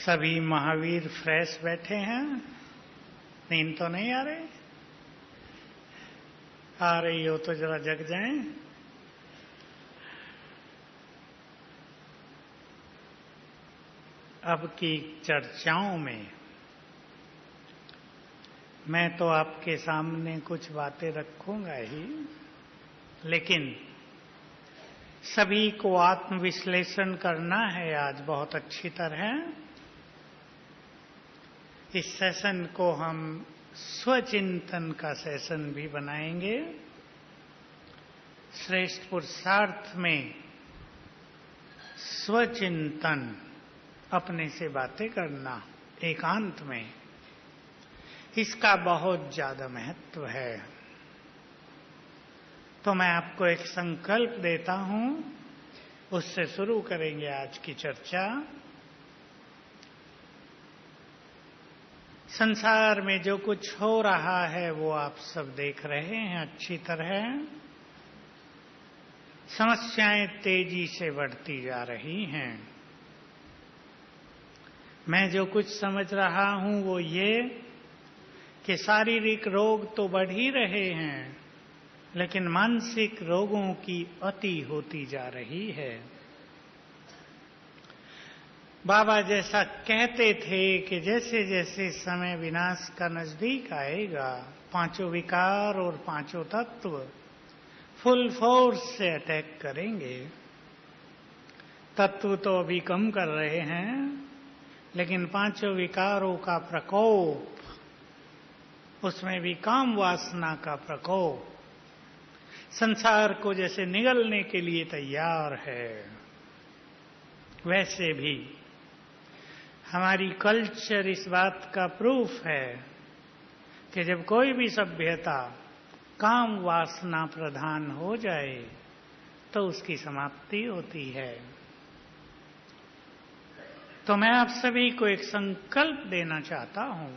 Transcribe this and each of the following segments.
सभी महावीर फ्रेश बैठे हैं। नींद तो नहीं आ रही? आ रही हो तो जरा जग जाएं। अब की चर्चाओं में मैं तो आपके सामने कुछ बातें रखूंगा ही, लेकिन सभी को आत्मविश्लेषण करना है आज बहुत अच्छी तरह। इस सेशन को हम स्वचिंतन का सेशन भी बनाएंगे। श्रेष्ठ पुरुषार्थ में स्वचिंतन, अपने से बातें करना एकांत में, इसका बहुत ज्यादा महत्व है। तो मैं आपको एक संकल्प देता हूं, उससे शुरू करेंगे आज की चर्चा। संसार में जो कुछ हो रहा है वो आप सब देख रहे हैं अच्छी तरह। समस्याएं तेजी से बढ़ती जा रही हैं। मैं जो कुछ समझ रहा हूं वो ये कि शारीरिक रोग तो बढ़ ही रहे हैं, लेकिन मानसिक रोगों की अति होती जा रही है। बाबा जैसा कहते थे कि जैसे जैसे समय विनाश का नजदीक आएगा, पांचों विकार और पांचों तत्व फुल फोर्स से अटैक करेंगे। तत्व तो अभी कम कर रहे हैं, लेकिन पांचों विकारों का प्रकोप, उसमें भी काम वासना का प्रकोप संसार को जैसे निगलने के लिए तैयार है, वैसे भी हमारी कल्चर इस बात का प्रूफ है कि जब कोई भी सभ्यता काम वासना प्रधान हो जाए तो उसकी समाप्ति होती है। तो मैं आप सभी को एक संकल्प देना चाहता हूं।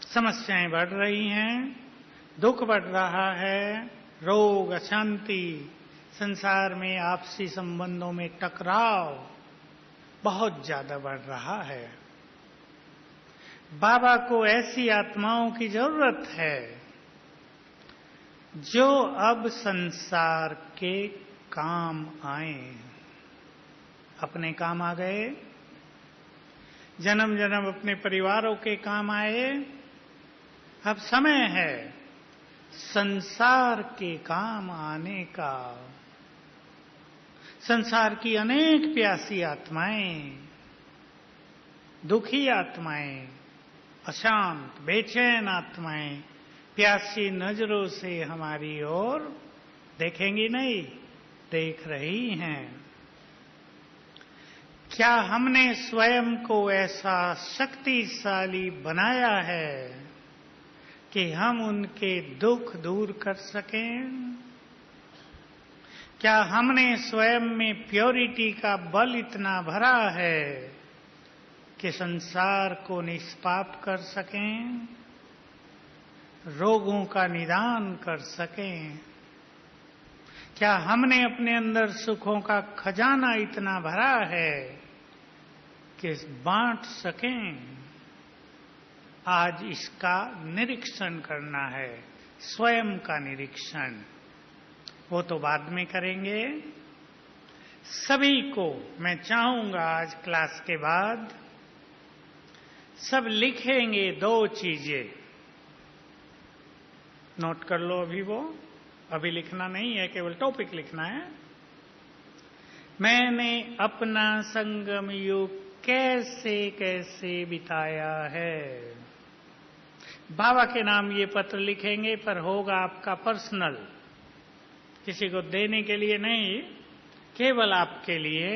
समस्याएं बढ़ रही हैं, दुख बढ़ रहा है, रोग, अशांति, संसार में आपसी संबंधों में टकराव बहुत ज्यादा बढ़ रहा है। बाबा को ऐसी आत्माओं की जरूरत है जो अब संसार के काम आए। अपने काम आ गए, जन्म जन्म अपने परिवारों के काम आए। अब समय है संसार के काम आने का। संसार की अनेक प्यासी आत्माएं, दुखी आत्माएं, अशांत बेचैन आत्माएं प्यासी नजरों से हमारी ओर देखेंगी नहीं, देख रही हैं। क्या हमने स्वयं को ऐसा शक्तिशाली बनाया है कि हम उनके दुख दूर कर सकें? क्या हमने स्वयं में प्योरिटी का बल इतना भरा है कि संसार को निष्पाप कर सकें, रोगों का निदान कर सकें? क्या हमने अपने अंदर सुखों का खजाना इतना भरा है कि बांट सकें? आज इसका निरीक्षण करना है, स्वयं का निरीक्षण। वो तो बाद में करेंगे। सभी को मैं चाहूंगा आज क्लास के बाद सब लिखेंगे 2 चीजें। नोट कर लो अभी, वो अभी लिखना नहीं है, केवल टॉपिक लिखना है। मैंने अपना संगम युग कैसे कैसे बिताया है। बाबा के नाम ये पत्र लिखेंगे, पर होगा आपका पर्सनल, किसी को देने के लिए नहीं, केवल आपके लिए।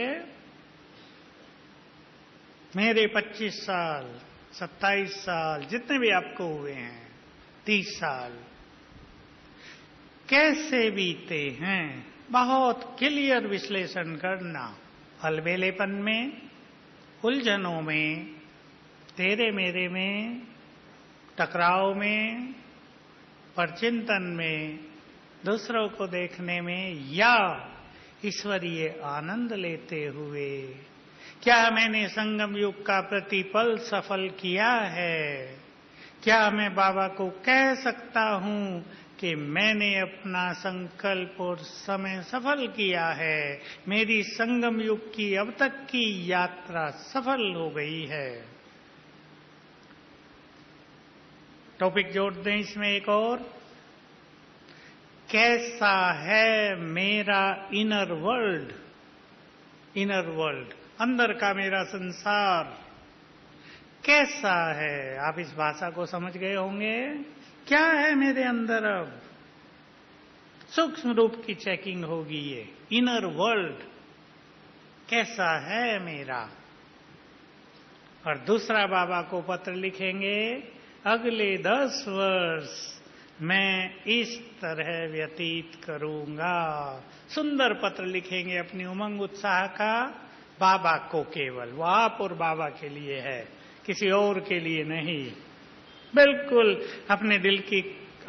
मेरे 25 साल, 27 साल, जितने भी आपको हुए हैं, 30 साल कैसे बीते हैं, बहुत क्लियर विश्लेषण करना। अलबेलेपन में, उलझनों में, तेरे मेरे में, टकराव में, परचिंतन में, दूसरों को देखने में, या ईश्वरीय आनंद लेते हुए क्या मैंने संगम युग का प्रतिपल सफल किया है? क्या मैं बाबा को कह सकता हूं कि मैंने अपना संकल्प और समय सफल किया है, मेरी संगम युग की अब तक की यात्रा सफल हो गई है? टॉपिक जोड़ दें इसमें एक और, कैसा है मेरा इनर वर्ल्ड? इनर वर्ल्ड, अंदर का मेरा संसार कैसा है? आप इस भाषा को समझ गए होंगे। क्या है मेरे अंदर? अब सूक्ष्म रूप की चेकिंग होगी। ये इनर वर्ल्ड कैसा है मेरा? और दूसरा बाबा को पत्र लिखेंगे, अगले 10 वर्ष मैं इस तरह व्यतीत करूंगा। सुंदर पत्र लिखेंगे अपनी उमंग उत्साह का, बाबा को केवल, वो आप और बाबा के लिए है, किसी और के लिए नहीं। बिल्कुल अपने दिल की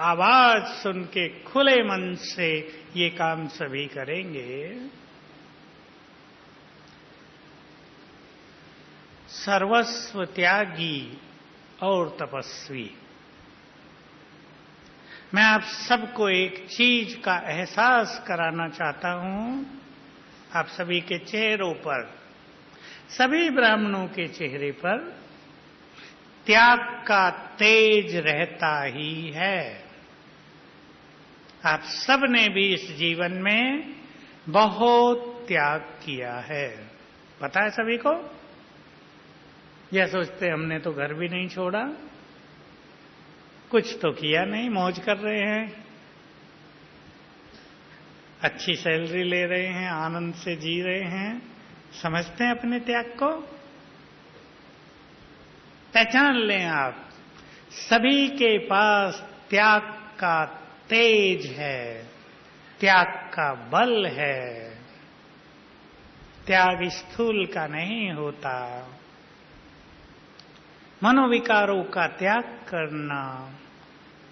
आवाज सुन के खुले मन से ये काम सभी करेंगे। सर्वस्व त्यागी और तपस्वी। मैं आप सबको एक चीज का एहसास कराना चाहता हूं। आप सभी के चेहरों पर, सभी ब्राह्मणों के चेहरे पर त्याग का तेज रहता ही है। आप सब ने भी इस जीवन में बहुत त्याग किया है, पता है सभी को? यह सोचते हमने तो घर भी नहीं छोड़ा, कुछ तो किया नहीं, मौज कर रहे हैं, अच्छी सैलरी ले रहे हैं, आनंद से जी रहे हैं। समझते हैं अपने त्याग को? पहचान लें आप, सभी के पास त्याग का तेज है, त्याग का बल है। त्याग स्थूल का नहीं होता। मनोविकारों का त्याग करना,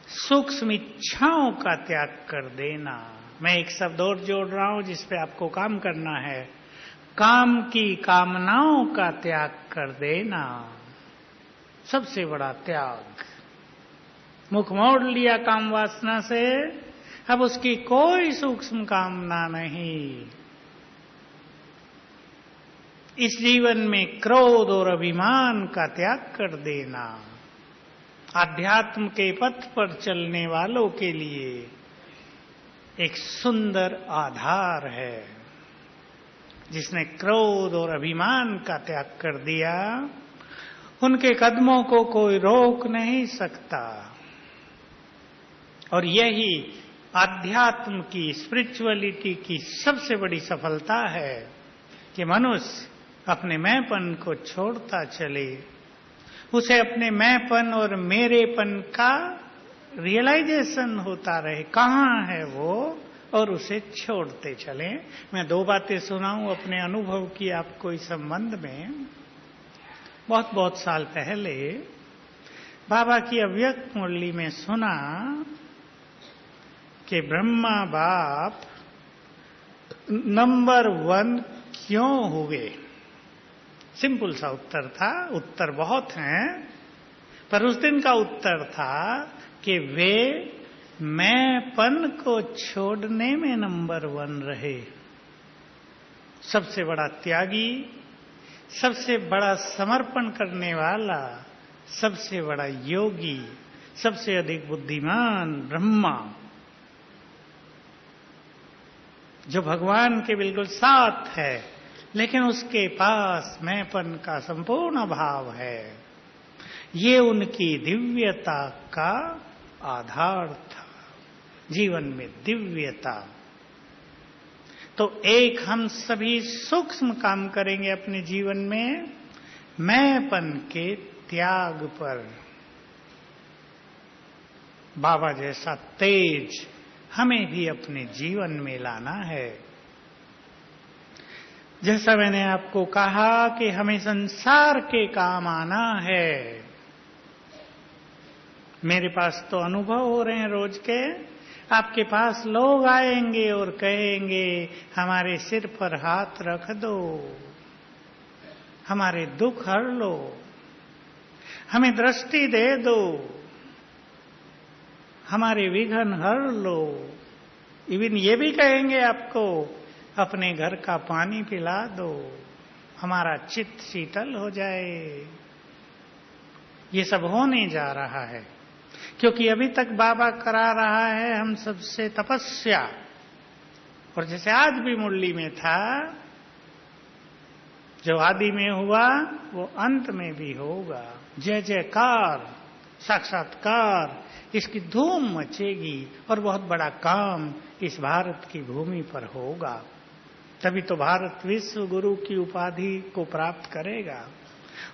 सूक्ष्म इच्छाओं का त्याग कर देना। मैं एक शब्द और जोड़ रहा हूं जिस पे आपको काम करना है, काम की कामनाओं का त्याग कर देना। सबसे बड़ा त्याग। मुख मोड़ लिया काम वासना से, अब उसकी कोई सूक्ष्म कामना नहीं। इस जीवन में क्रोध और अभिमान का त्याग कर देना आध्यात्म के पथ पर चलने वालों के लिए एक सुंदर आधार है। जिसने क्रोध और अभिमान का त्याग कर दिया, उनके कदमों को कोई रोक नहीं सकता। और यही आध्यात्म की, स्पिरिचुअलिटी की सबसे बड़ी सफलता है कि मनुष्य अपने मैंपन को छोड़ता चले, उसे अपने मैंपन और मेरेपन का रियलाइजेशन होता रहे, कहाँ है वो, और उसे छोड़ते चले। मैं 2 बातें सुनाऊं अपने अनुभव की आपको इस संबंध में। बहुत बहुत साल पहले बाबा की अव्यक्त मुरली में सुना कि ब्रह्मा बाप नंबर 1 क्यों हुए। सिंपल सा उत्तर था, उत्तर बहुत हैं, पर उस दिन का उत्तर था कि वे मैंपन को छोड़ने में नंबर 1 रहे। सबसे बड़ा त्यागी, सबसे बड़ा समर्पण करने वाला, सबसे बड़ा योगी, सबसे अधिक बुद्धिमान ब्रह्मा, जो भगवान के बिल्कुल साथ है, लेकिन उसके पास मैंपन का संपूर्ण भाव है। ये उनकी दिव्यता का आधार था, जीवन में दिव्यता। तो एक हम सभी सूक्ष्म काम करेंगे अपने जीवन में, मैंपन के त्याग पर। बाबा जैसा तेज हमें भी अपने जीवन में लाना है। जैसा मैंने आपको कहा कि हमें संसार के काम आना है। मेरे पास तो अनुभव हो रहे हैं रोज के, आपके पास लोग आएंगे और कहेंगे हमारे सिर पर हाथ रख दो। हमारे दुख हर लो, हमें दृष्टि दे दो, हमारे विघ्न हर लो। इवन ये भी कहेंगे आपको, अपने घर का पानी पिला दो, हमारा चित्त शीतल हो जाए। ये सब होने जा रहा है, क्योंकि अभी तक बाबा करा रहा है हम सबसे तपस्या। और जैसे आज भी मुरली में था, जो आदि में हुआ वो अंत में भी होगा। जय जयकार, साक्षात्कार, इसकी धूम मचेगी और बहुत बड़ा काम इस भारत की भूमि पर होगा। तभी तो भारत विश्व गुरु की उपाधि को प्राप्त करेगा।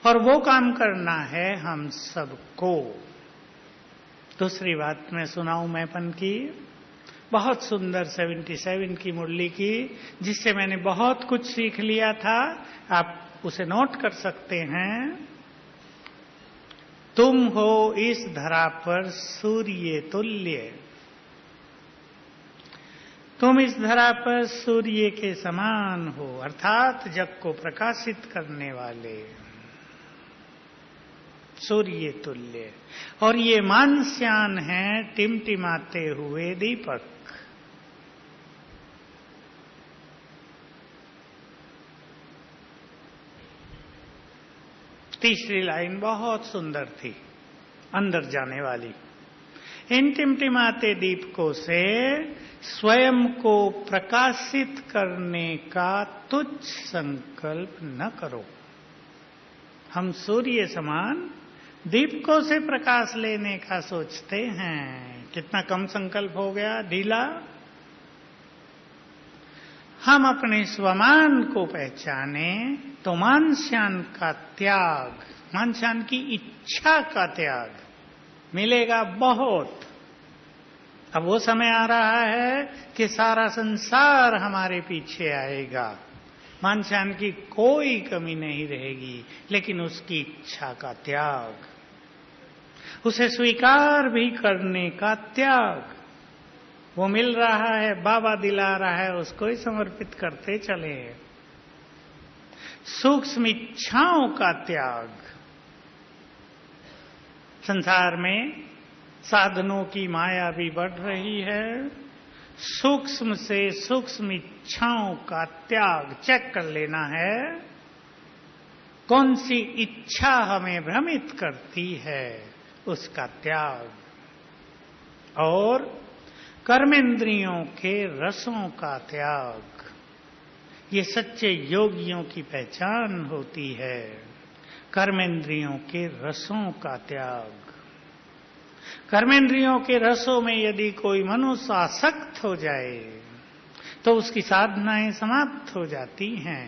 और वो काम करना है हम सबको। दूसरी बात मैं सुनाऊं मैपन की, बहुत सुंदर 77 की मुरली की, जिससे मैंने बहुत कुछ सीख लिया था। आप उसे नोट कर सकते हैं। तुम हो इस धरा पर सूर्य तुल्य, तुम इस धरा पर सूर्य के समान हो, अर्थात जग को प्रकाशित करने वाले, सूर्य तुल्य। और ये मानस्यान है टिमटिमाते हुए दीपक। तीसरी लाइन बहुत सुंदर थी, अंदर जाने वाली। इन टिमटिमाते दीपकों से स्वयं को प्रकाशित करने का तुच्छ संकल्प न करो। हम सूर्य समान दीपकों से प्रकाश लेने का सोचते हैं। कितना कम संकल्प हो गया, ढीला। हम अपने स्वमान को पहचाने तो मानस्यान का त्याग, मानस्यान की इच्छा का त्याग मिलेगा बहुत। अब वो समय आ रहा है कि सारा संसार हमारे पीछे आएगा। मानस्यान की कोई कमी नहीं रहेगी, लेकिन उसकी इच्छा का त्याग, उसे स्वीकार भी करने का त्याग, वो मिल रहा है, बाबा दिला रहा है, उसको ही समर्पित करते चले। सूक्ष्म इच्छाओं का त्याग। संसार में साधनों की माया भी बढ़ रही है। सूक्ष्म से सूक्ष्म इच्छाओं का त्याग चेक कर लेना है। कौन सी इच्छा हमें भ्रमित करती है, उसका त्याग। और कर्मेंद्रियों के रसों का त्याग। ये सच्चे योगियों की पहचान होती है, कर्मेंद्रियों के रसों का त्याग। कर्मेंद्रियों के रसों में यदि कोई मनुष्य आसक्त हो जाए तो उसकी साधनाएं समाप्त हो जाती हैं।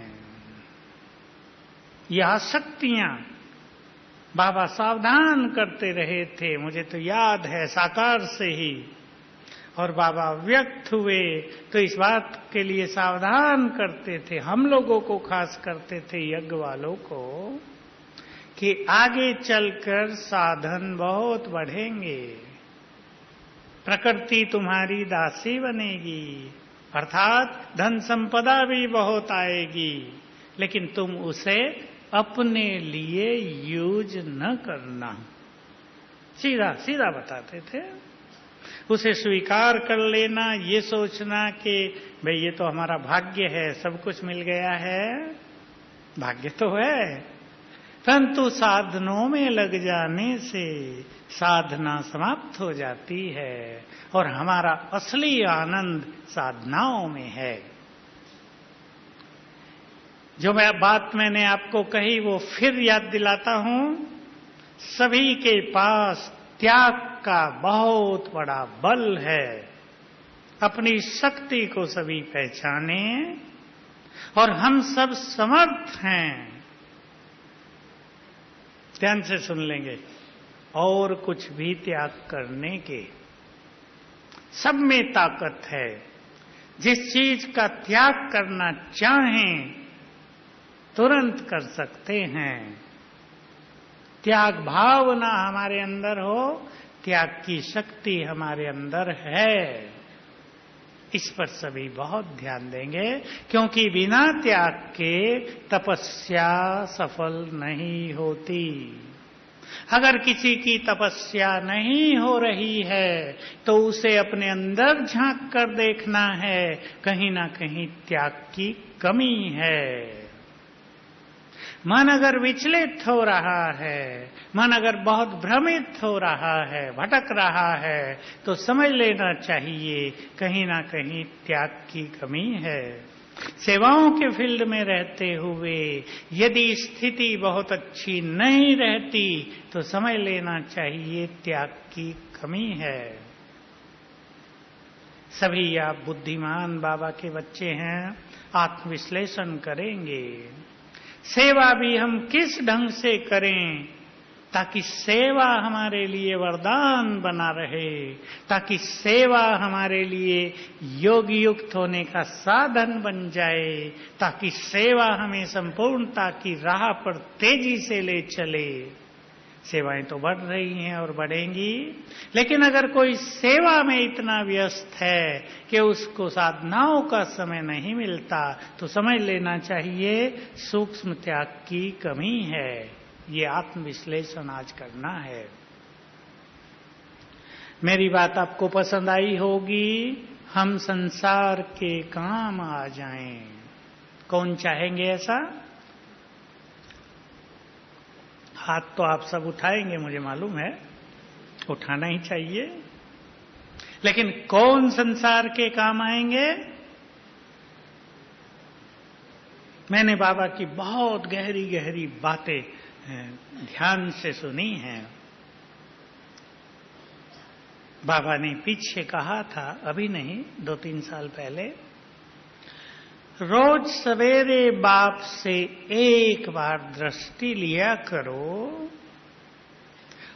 ये आसक्तियां बाबा सावधान करते रहे थे, मुझे तो याद है साकार से ही। और बाबा व्यक्त हुए तो इस बात के लिए सावधान करते थे, हम लोगों को खास करते थे, यज्ञ वालों को, कि आगे चलकर साधन बहुत बढ़ेंगे, प्रकृति तुम्हारी दासी बनेगी, अर्थात धन संपदा भी बहुत आएगी, लेकिन तुम उसे अपने लिए यूज न करना। सीधा सीधा बताते थे। उसे स्वीकार कर लेना, ये सोचना कि भाई ये तो हमारा भाग्य है, सब कुछ मिल गया है। भाग्य तो है, परंतु साधनों में लग जाने से साधना समाप्त हो जाती है और हमारा असली आनंद साधनाओं में है। जो बात मैंने आपको कही वो फिर याद दिलाता हूं। सभी के पास त्याग का बहुत बड़ा बल है। अपनी शक्ति को सभी पहचाने और हम सब समर्थ हैं। ध्यान से सुन लेंगे, और कुछ भी त्याग करने के। सब में ताकत है। जिस चीज का त्याग करना चाहें तुरंत कर सकते हैं। त्याग भावना हमारे अंदर हो, त्याग की शक्ति हमारे अंदर है। इस पर सभी बहुत ध्यान देंगे, क्योंकि बिना त्याग के तपस्या सफल नहीं होती। अगर किसी की तपस्या नहीं हो रही है तो उसे अपने अंदर झांक कर देखना है, कहीं ना कहीं त्याग की कमी है। मन अगर विचलित हो रहा है, मन अगर बहुत भ्रमित हो रहा है, भटक रहा है, तो समझ लेना चाहिए कहीं ना कहीं त्याग की कमी है। सेवाओं के फील्ड में रहते हुए यदि स्थिति बहुत अच्छी नहीं रहती तो समझ लेना चाहिए त्याग की कमी है। सभी आप बुद्धिमान बाबा के बच्चे हैं, आत्मविश्लेषण करेंगे। सेवा भी हम किस ढंग से करें ताकि सेवा हमारे लिए वरदान बना रहे, ताकि सेवा हमारे लिए योग युक्त होने का साधन बन जाए, ताकि सेवा हमें संपूर्णता की राह पर तेजी से ले चले। सेवाएं तो बढ़ रही हैं और बढ़ेंगी, लेकिन अगर कोई सेवा में इतना व्यस्त है कि उसको साधनाओं का समय नहीं मिलता तो समझ लेना चाहिए सूक्ष्म त्याग की कमी है। ये आत्मविश्लेषण आज करना है। मेरी बात आपको पसंद आई होगी। हम संसार के काम आ जाएं, कौन चाहेंगे ऐसा? हाथ तो आप सब उठाएंगे, मुझे मालूम है, उठाना ही चाहिए। लेकिन कौन संसार के काम आएंगे? मैंने बाबा की बहुत गहरी गहरी बातें ध्यान से सुनी हैं। बाबा ने पीछे कहा था, अभी नहीं 2-3 साल पहले, रोज सवेरे बाप से एक बार दृष्टि लिया करो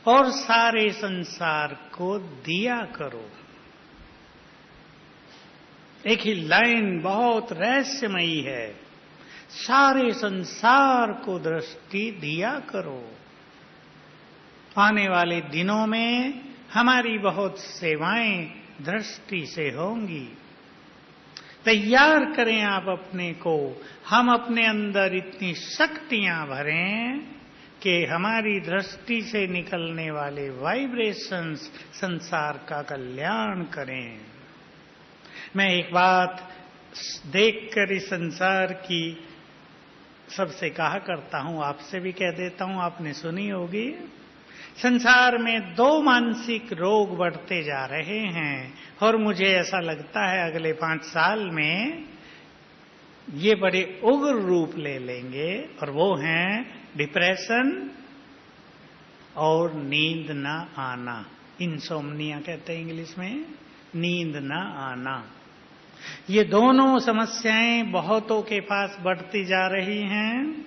और सारे संसार को दिया करो। एक ही लाइन बहुत रहस्यमयी है, सारे संसार को दृष्टि दिया करो। आने वाले दिनों में हमारी बहुत सेवाएं दृष्टि से होंगी। तैयार करें आप अपने को, हम अपने अंदर इतनी शक्तियां भरें कि हमारी दृष्टि से निकलने वाले वाइब्रेशंस संसार का कल्याण करें। मैं एक बात देखकर इस संसार की सबसे कहा करता हूं, आपसे भी कह देता हूं, आपने सुनी होगी। संसार में 2 मानसिक रोग बढ़ते जा रहे हैं और मुझे ऐसा लगता है अगले 5 साल में ये बड़े उग्र रूप ले लेंगे, और वो हैं डिप्रेशन और नींद न आना। इंसोम्निया कहते हैं इंग्लिश में, नींद न आना। ये दोनों समस्याएं बहुतों के पास बढ़ती जा रही हैं,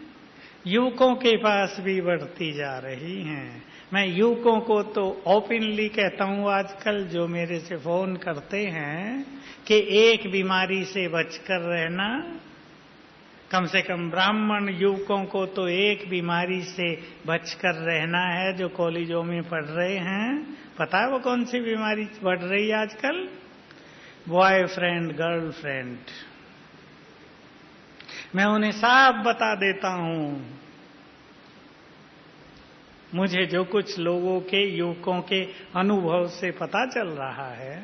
युवकों के पास भी बढ़ती जा रही हैं। मैं युवकों को तो ओपनली कहता हूं आजकल, जो मेरे से फोन करते हैं, कि एक बीमारी से बचकर रहना। कम से कम ब्राह्मण युवकों को तो एक बीमारी से बचकर रहना है जो कॉलेजों में पढ़ रहे हैं। पता है वो कौन सी बीमारी बढ़ रही है आजकल? Boyfriend girlfriend. मैं उन्हें साफ बता देता हूं, मुझे जो कुछ लोगों के, युवकों के अनुभव से पता चल रहा है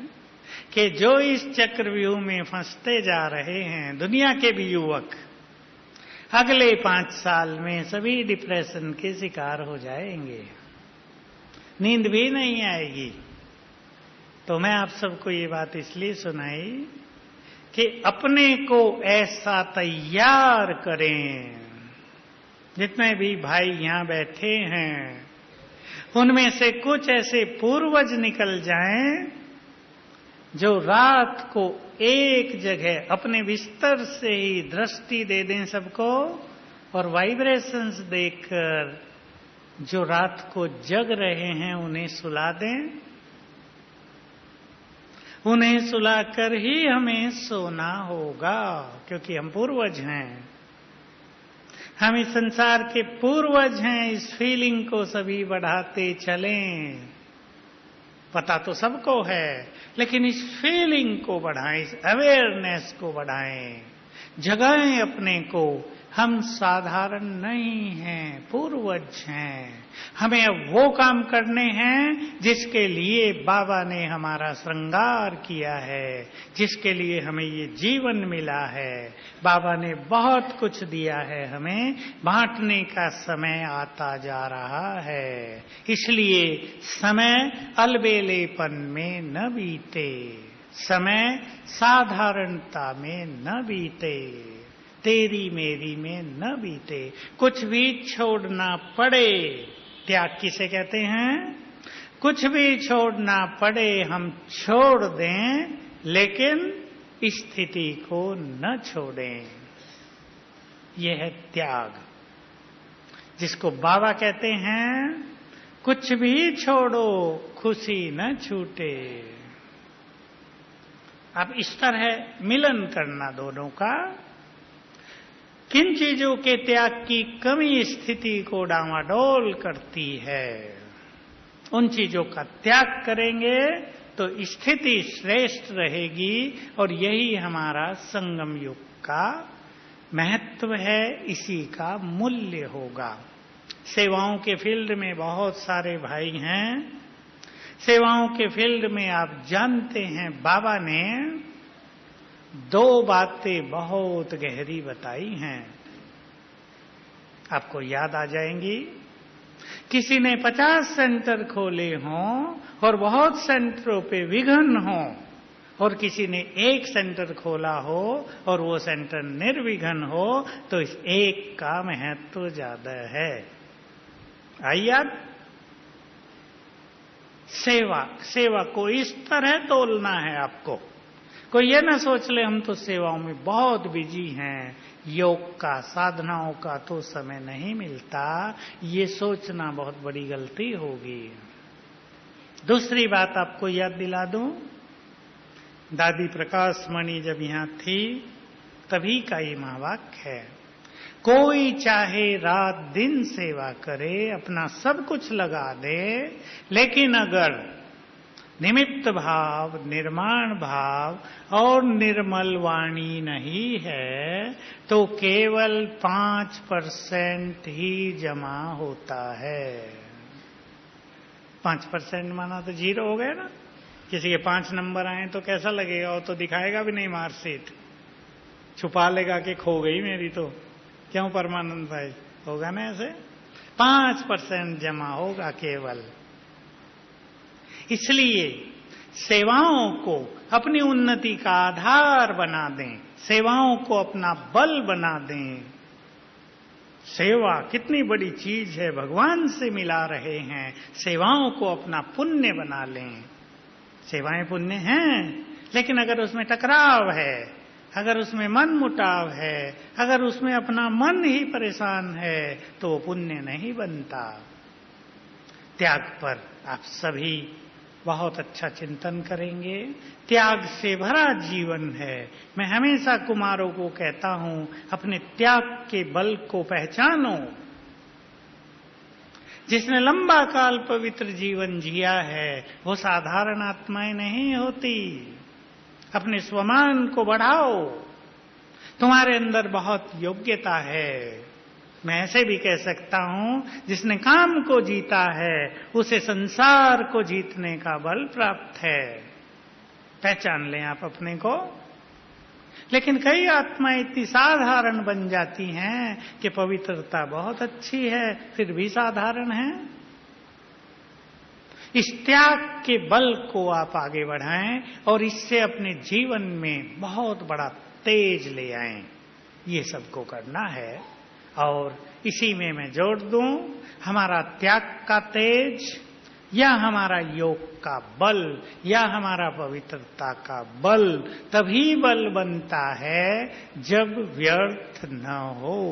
कि जो इस चक्रव्यूह में फंसते जा रहे हैं, दुनिया के भी युवक, अगले 5 साल में सभी डिप्रेशन के शिकार हो जाएंगे, नींद भी नहीं आएगी। तो मैं आप सबको ये बात इसलिए सुनाई कि अपने को ऐसा तैयार करें। जितने भी भाई यहां बैठे हैं उनमें से कुछ ऐसे पूर्वज निकल जाएं जो रात को एक जगह अपने बिस्तर से ही दृष्टि दे दें सबको, और वाइब्रेशंस देखकर जो रात को जग रहे हैं उन्हें सुला दें। उन्हें सुलाकर ही हमें सोना होगा, क्योंकि हम पूर्वज हैं, हम इस संसार के पूर्वज हैं। इस फीलिंग को सभी बढ़ाते चलें। पता तो सबको है, लेकिन इस फीलिंग को बढ़ाएं, इस अवेयरनेस को बढ़ाएं, जगाएं अपने को। हम साधारण नहीं हैं, पूर्वज हैं। हमें अब वो काम करने हैं जिसके लिए बाबा ने हमारा श्रृंगार किया है, जिसके लिए हमें ये जीवन मिला है। बाबा ने बहुत कुछ दिया है, हमें बांटने का समय आता जा रहा है। इसलिए समय अलबेलेपन में न बीते, समय साधारणता में न बीते, तेरी मेरी में न बीते। कुछ भी छोड़ना पड़े, त्याग किसे कहते हैं? कुछ भी छोड़ना पड़े हम छोड़ दें, लेकिन स्थिति को न छोड़ें। यह है त्याग, जिसको बाबा कहते हैं कुछ भी छोड़ो खुशी न छूटे। अब इस तरह मिलन करना दोनों का। किन चीजों के त्याग की कमी स्थिति को डामाडोल करती है, उन चीजों का त्याग करेंगे तो स्थिति श्रेष्ठ रहेगी। और यही हमारा संगम युग का महत्व है, इसी का मूल्य होगा। सेवाओं के फील्ड में बहुत सारे भाई हैं। सेवाओं के फील्ड में आप जानते हैं, बाबा ने दो बातें बहुत गहरी बताई हैं, आपको याद आ जाएंगी। किसी ने 50 सेंटर खोले हों और बहुत सेंटरों पे विघ्न हो, और किसी ने एक सेंटर खोला हो और वो सेंटर निर्विघ्न हो, तो इस एक का महत्व ज्यादा है। आई याद? सेवा को इस तरह तोलना है आपको। कोई ये ना सोच ले हम तो सेवाओं में बहुत बिजी हैं, योग का साधनाओं का तो समय नहीं मिलता। ये सोचना बहुत बड़ी गलती होगी। दूसरी बात आपको याद दिला दूं, दादी प्रकाश मणि जब यहां थी तभी का ये महावाक्य है, कोई चाहे रात दिन सेवा करे, अपना सब कुछ लगा दे, लेकिन अगर निमित्त भाव, निर्माण भाव और निर्मल वाणी नहीं है तो केवल 5% ही जमा होता है। 5% माना तो 0 हो गया ना। किसी के 5 नंबर आए तो कैसा लगेगा? वो तो दिखाएगा भी नहीं मार्कशीट, छुपा लेगा कि खो गई मेरी। तो क्यों परमानंद भाई, होगा ना ऐसे? 5% जमा होगा केवल। इसलिए सेवाओं को अपनी उन्नति का आधार बना दें, सेवाओं को अपना बल बना दें। सेवा कितनी बड़ी चीज है, भगवान से मिला रहे हैं, सेवाओं को अपना पुण्य बना लें। सेवाएं पुण्य हैं, लेकिन अगर उसमें टकराव है, अगर उसमें मन मुटाव है, अगर उसमें अपना मन ही परेशान है, तो वो पुण्य नहीं बनता। त्याग पर आप सभी बहुत अच्छा चिंतन करेंगे। त्याग से भरा जीवन है। मैं हमेशा कुमारों को कहता हूं, अपने त्याग के बल को पहचानो। जिसने लंबा काल पवित्र जीवन जिया है वो साधारण आत्माएं नहीं होती। अपने स्वमान को बढ़ाओ, तुम्हारे अंदर बहुत योग्यता है। मैं ऐसे भी कह सकता हूं, जिसने काम को जीता है उसे संसार को जीतने का बल प्राप्त है। पहचान लें आप अपने को। लेकिन कई आत्माएं इतनी साधारण बन जाती हैं कि पवित्रता बहुत अच्छी है फिर भी साधारण है। इस त्याग के बल को आप आगे बढ़ाएं और इससे अपने जीवन में बहुत बड़ा तेज ले आएं। ये सबको करना है। और इसी में मैं जोड़ दूं, हमारा त्याग का तेज या हमारा योग का बल या हमारा पवित्रता का बल तभी बल बनता है जब व्यर्थ न हो।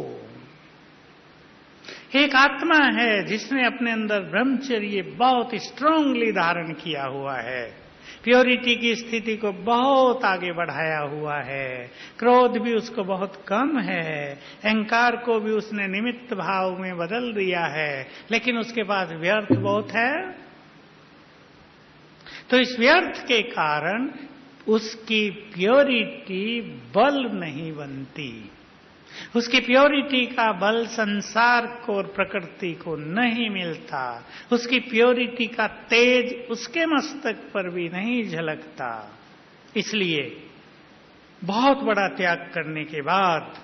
एक आत्मा है जिसने अपने अंदर ब्रह्मचर्य बहुत स्ट्रांगली धारण किया हुआ है, प्योरिटी की स्थिति को बहुत आगे बढ़ाया हुआ है, क्रोध भी उसको बहुत कम है, अहंकार को भी उसने निमित्त भाव में बदल दिया है, लेकिन उसके पास व्यर्थ बहुत है। तो इस व्यर्थ के कारण उसकी प्योरिटी बल नहीं बनती, उसकी प्योरिटी का बल संसार को और प्रकृति को नहीं मिलता, उसकी प्योरिटी का तेज उसके मस्तक पर भी नहीं झलकता। इसलिए बहुत बड़ा त्याग करने के बाद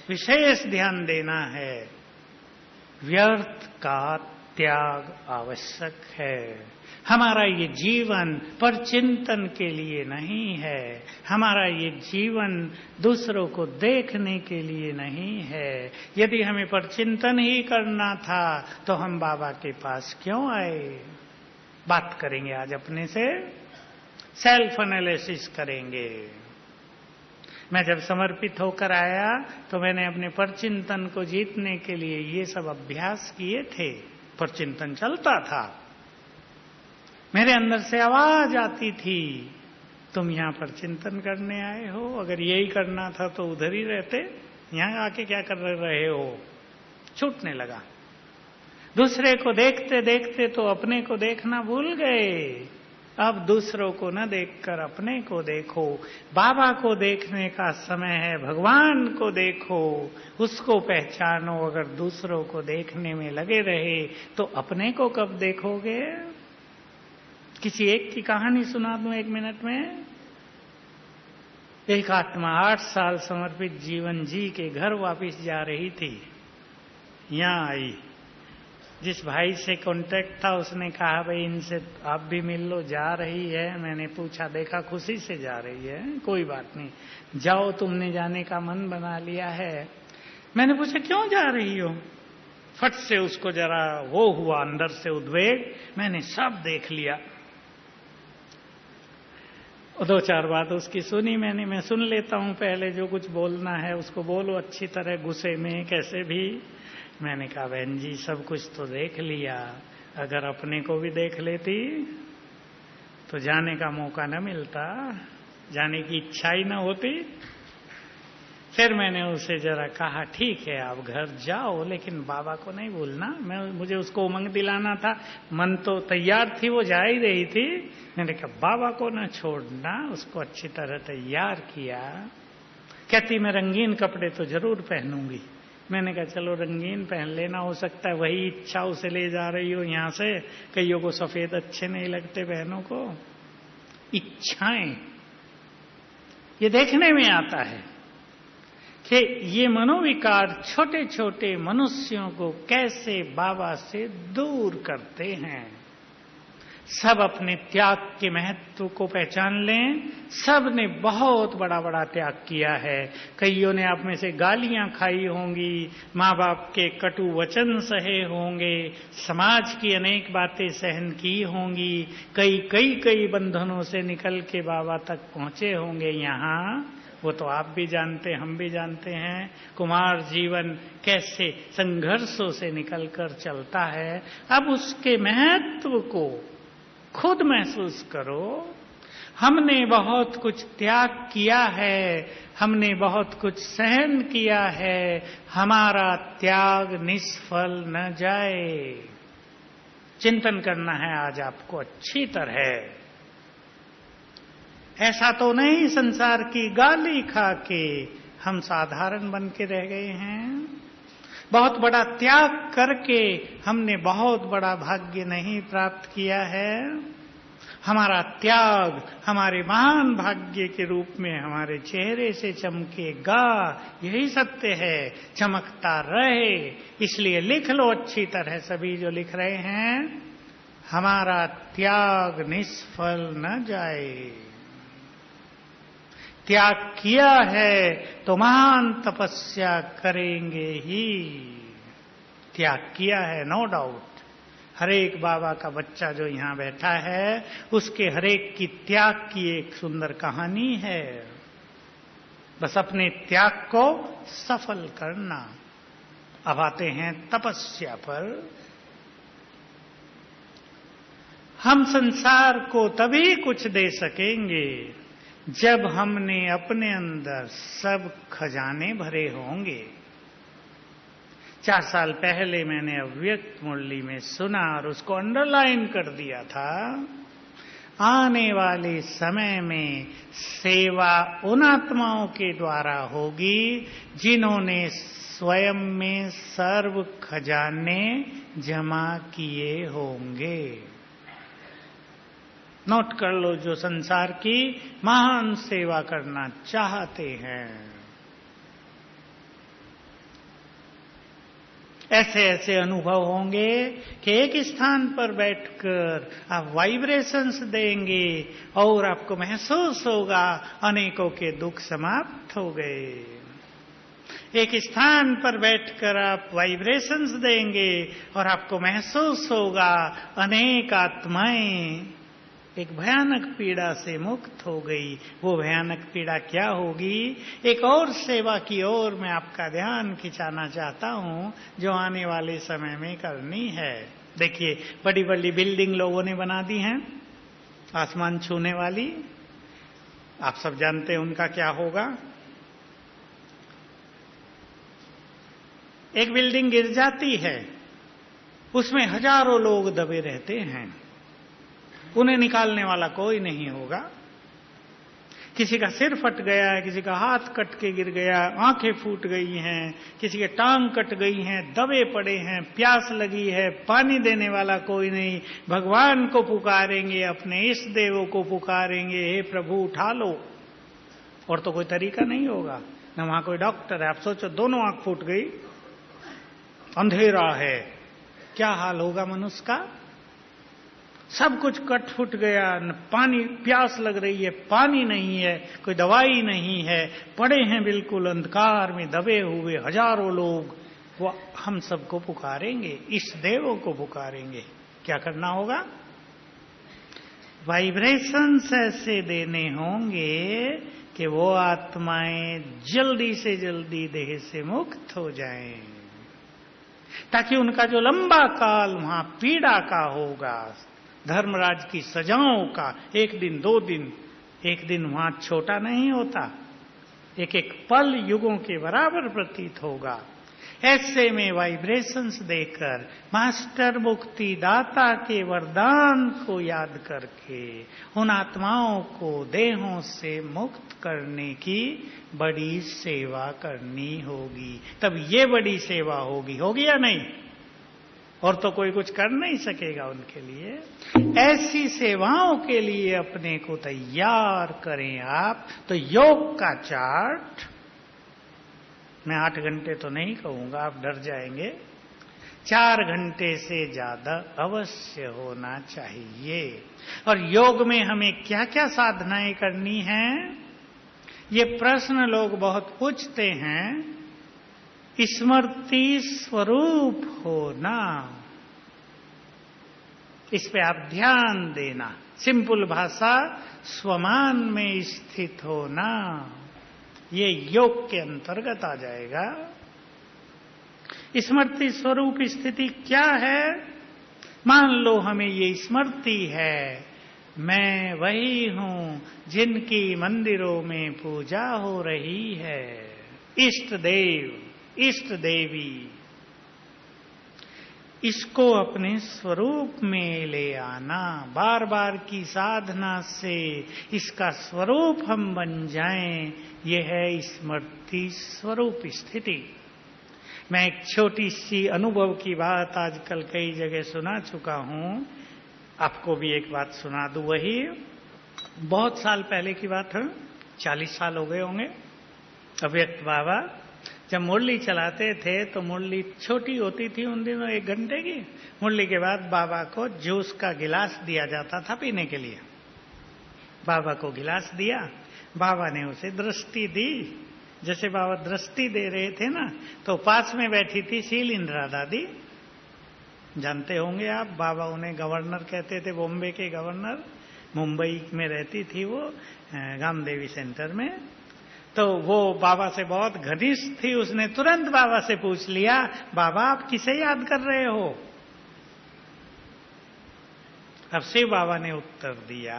विशेष ध्यान देना है, व्यर्थ का त्याग आवश्यक है। हमारा ये जीवन परचिंतन के लिए नहीं है, हमारा ये जीवन दूसरों को देखने के लिए नहीं है। यदि हमें परचिंतन ही करना था तो हम बाबा के पास क्यों आए? बात करेंगे आज अपने से, सेल्फ एनालिसिस करेंगे। मैं जब समर्पित होकर आया तो मैंने अपने परचिंतन को जीतने के लिए ये सब अभ्यास किए थे। परचिंतन चलता था, मेरे अंदर से आवाज आती थी, तुम यहां पर चिंतन करने आए हो, अगर यही करना था तो उधर ही रहते, यहां आके क्या कर रहे हो? छूटने लगा। दूसरे को देखते देखते तो अपने को देखना भूल गए। अब दूसरों को न देखकर अपने को देखो। बाबा को देखने का समय है, भगवान को देखो, उसको पहचानो। अगर दूसरों को देखने में लगे रहे तो अपने को कब देखोगे? किसी एक की कहानी सुना दूं 1 मिनट में। एक आत्मा 8 साल समर्पित जीवन जी के घर वापस जा रही थी। यहां आई, जिस भाई से कांटेक्ट था उसने कहा भाई इनसे आप भी मिल लो, जा रही है। मैंने पूछा, देखा खुशी से जा रही है, कोई बात नहीं, जाओ, तुमने जाने का मन बना लिया है। मैंने पूछा क्यों जा रही हो? फट से उसको जरा वो हुआ अंदर से उद्वेग, मैंने सब देख लिया। 2-4 बात उसकी सुनी मैंने। मैं सुन लेता हूं, पहले जो कुछ बोलना है उसको बोलो अच्छी तरह, गुस्से में कैसे भी। मैंने कहा बहन जी सब कुछ तो देख लिया, अगर अपने को भी देख लेती तो जाने का मौका न मिलता, जाने की इच्छा ही न होती। फिर मैंने उसे जरा कहा ठीक है आप घर जाओ, लेकिन बाबा को नहीं भूलना। मुझे उसको उमंग दिलाना था, मन तो तैयार थी, वो जा ही रही थी। मैंने कहा बाबा को न छोड़ना, उसको अच्छी तरह तैयार किया। कहती मैं रंगीन कपड़े तो जरूर पहनूंगी। मैंने कहा चलो रंगीन पहन लेना, हो सकता है वही इच्छा उसे ले जा रही हो यहां से। कईयों को सफेद अच्छे नहीं लगते बहनों को। इच्छाएं ये देखने में आता है कि ये मनोविकार छोटे छोटे मनुष्यों को कैसे बाबा से दूर करते हैं। सब अपने त्याग के महत्व को पहचान लें। सब ने बहुत बड़ा बड़ा त्याग किया है। कईयों ने आप में से गालियां खाई होंगी, माँ बाप के कटु वचन सहे होंगे, समाज की अनेक बातें सहन की होंगी, कई बंधनों से निकल के बाबा तक पहुंचे होंगे। यहाँ वो तो आप भी जानते, हम भी जानते हैं कुमार जीवन कैसे संघर्षों से निकलकर चलता है। अब उसके महत्व को खुद महसूस करो। हमने बहुत कुछ त्याग किया है, हमने बहुत कुछ सहन किया है, हमारा त्याग निष्फल न जाए। चिंतन करना है आज आपको अच्छी तरह। ऐसा तो नहीं संसार की गाली खा के हम साधारण बन के रह गए हैं। बहुत बड़ा त्याग करके हमने बहुत बड़ा भाग्य नहीं प्राप्त किया है। हमारा त्याग हमारे महान भाग्य के रूप में हमारे चेहरे से चमकेगा, यही सत्य है, चमकता रहे। इसलिए लिख लो अच्छी तरह सभी जो लिख रहे हैं, हमारा त्याग निष्फल न जाए। त्याग किया है तो महान तपस्या करेंगे ही। त्याग किया है नो डाउट। हरेक बाबा का बच्चा जो यहां बैठा है उसके हरेक की त्याग की एक सुंदर कहानी है। बस अपने त्याग को सफल करना। अब आते हैं तपस्या पर। हम संसार को तभी कुछ दे सकेंगे जब हमने अपने अंदर सब खजाने भरे होंगे। 4 साल पहले मैंने अव्यक्त मुरली में सुना और उसको अंडरलाइन कर दिया था। आने वाले समय में सेवा उन आत्माओं के द्वारा होगी जिन्होंने स्वयं में सर्व खजाने जमा किए होंगे। नोट कर लो, जो संसार की महान सेवा करना चाहते हैं, ऐसे ऐसे अनुभव होंगे कि एक स्थान पर बैठकर आप वाइब्रेशंस देंगे और आपको महसूस होगा अनेकों के दुख समाप्त हो गए। एक स्थान पर बैठकर आप वाइब्रेशंस देंगे और आपको महसूस होगा अनेक आत्माएं एक भयानक पीड़ा से मुक्त हो गई। वो भयानक पीड़ा क्या होगी? एक और सेवा की ओर मैं आपका ध्यान खिंचाना चाहता हूं जो आने वाले समय में करनी है। देखिए, बड़ी बड़ी बिल्डिंग लोगों ने बना दी हैं आसमान छूने वाली। आप सब जानते हैं उनका क्या होगा। एक बिल्डिंग गिर जाती है, उसमें हजारों लोग दबे रहते हैं, उन्हें निकालने वाला कोई नहीं होगा। किसी का सिर फट गया है, किसी का हाथ कट के गिर गया, आंखें फूट गई हैं, किसी के टांग कट गई हैं, दबे पड़े हैं, प्यास लगी है, पानी देने वाला कोई नहीं। भगवान को पुकारेंगे, अपने इष्ट देवों को पुकारेंगे, हे प्रभु उठा लो। और तो कोई तरीका नहीं होगा, न वहां कोई डॉक्टर है। आप सोचो, दोनों आंख फूट गई, अंधेरा है, क्या हाल होगा मनुष्य का। सब कुछ कट फुट गया, पानी, प्यास लग रही है, पानी नहीं है, कोई दवाई नहीं है, पड़े हैं बिल्कुल अंधकार में दबे हुए हजारों लोग। वो हम सबको पुकारेंगे, इस देवों को पुकारेंगे। क्या करना होगा? वाइब्रेशंस ऐसे देने होंगे कि वो आत्माएं जल्दी से जल्दी देह से मुक्त हो जाएं, ताकि उनका जो लंबा काल वहां पीड़ा का होगा, धर्मराज की सजाओं का, एक दिन 2 दिन, एक दिन वहां छोटा नहीं होता, एक एक पल युगों के बराबर प्रतीत होगा। ऐसे में वाइब्रेशंस देकर मास्टर मुक्ति दाता के वरदान को याद करके उन आत्माओं को देहों से मुक्त करने की बड़ी सेवा करनी होगी। तब ये बड़ी सेवा होगी, होगी या नहीं? और तो कोई कुछ कर नहीं सकेगा उनके लिए। ऐसी सेवाओं के लिए अपने को तैयार करें आप। तो योग का चार्ट, मैं 8 घंटे तो नहीं कहूंगा, आप डर जाएंगे, 4 घंटे से ज्यादा अवश्य होना चाहिए। और योग में हमें क्या क्या साधनाएं करनी हैं, ये प्रश्न लोग बहुत पूछते हैं। स्मृति स्वरूप होना, इस पे आप ध्यान देना। सिंपल भाषा, स्वमान में स्थित होना, ये योग के अंतर्गत आ जाएगा। स्मृति स्वरूप स्थिति क्या है? मान लो हमें ये स्मृति है, मैं वही हूं जिनकी मंदिरों में पूजा हो रही है। इष्ट देव, इष्ट देवी, इसको अपने स्वरूप में ले आना। बार बार की साधना से इसका स्वरूप हम बन जाएं, यह है स्मृति स्वरूप स्थिति। मैं एक छोटी सी अनुभव की बात आजकल कई जगह सुना चुका हूं, आपको भी एक बात सुना दूं। वही बहुत साल पहले की बात है, 40 साल हो गए होंगे। अव्यक्त बाबा जब मुरली चलाते थे तो मुरली छोटी होती थी उन दिनों, 1 घंटे की। मुरली के बाद बाबा को जूस का गिलास दिया जाता था पीने के लिए। बाबा को गिलास दिया, बाबा ने उसे दृष्टि दी। जैसे बाबा दृष्टि दे रहे थे ना, तो पास में बैठी थी शीलिंद्रा दादी, जानते होंगे आप। बाबा उन्हें गवर्नर कहते थे, बॉम्बे के गवर्नर। मुंबई में रहती थी वो, गामदेवी सेंटर में। तो वो बाबा से बहुत घनिष्ठ थी। उसने तुरंत बाबा से पूछ लिया, बाबा आप किसे याद कर रहे हो? अब शिव बाबा ने उत्तर दिया,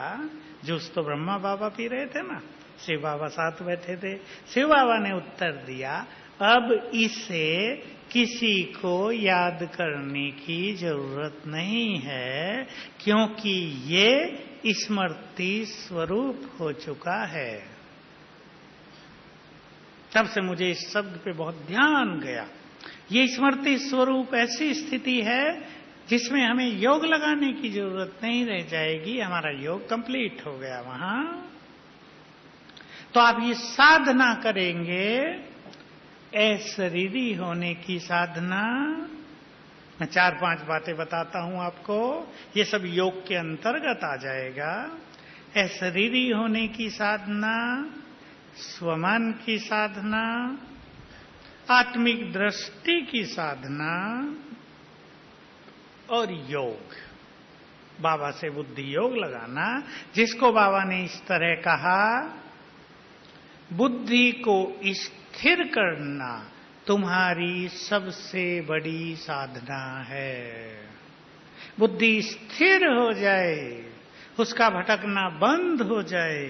जूस तो ब्रह्मा बाबा पी रहे थे ना, शिव बाबा साथ बैठे थे। शिव बाबा ने उत्तर दिया, अब इसे किसी को याद करने की जरूरत नहीं है, क्योंकि ये स्मृति स्वरूप हो चुका है। तब से मुझे इस शब्द पे बहुत ध्यान गया। ये स्मृति स्वरूप ऐसी स्थिति है जिसमें हमें योग लगाने की जरूरत नहीं रह जाएगी, हमारा योग कंप्लीट हो गया वहां। तो आप ये साधना करेंगे, अशरीरी होने की साधना। मैं 4-5 बातें बताता हूं आपको, ये सब योग के अंतर्गत आ जाएगा। अशरीरी होने की साधना, स्वमान की साधना, आत्मिक दृष्टि की साधना और योग। बाबा से बुद्धि योग लगाना, जिसको बाबा ने इस तरह कहा, बुद्धि को स्थिर करना तुम्हारी सबसे बड़ी साधना है। बुद्धि स्थिर हो जाए, उसका भटकना बंद हो जाए।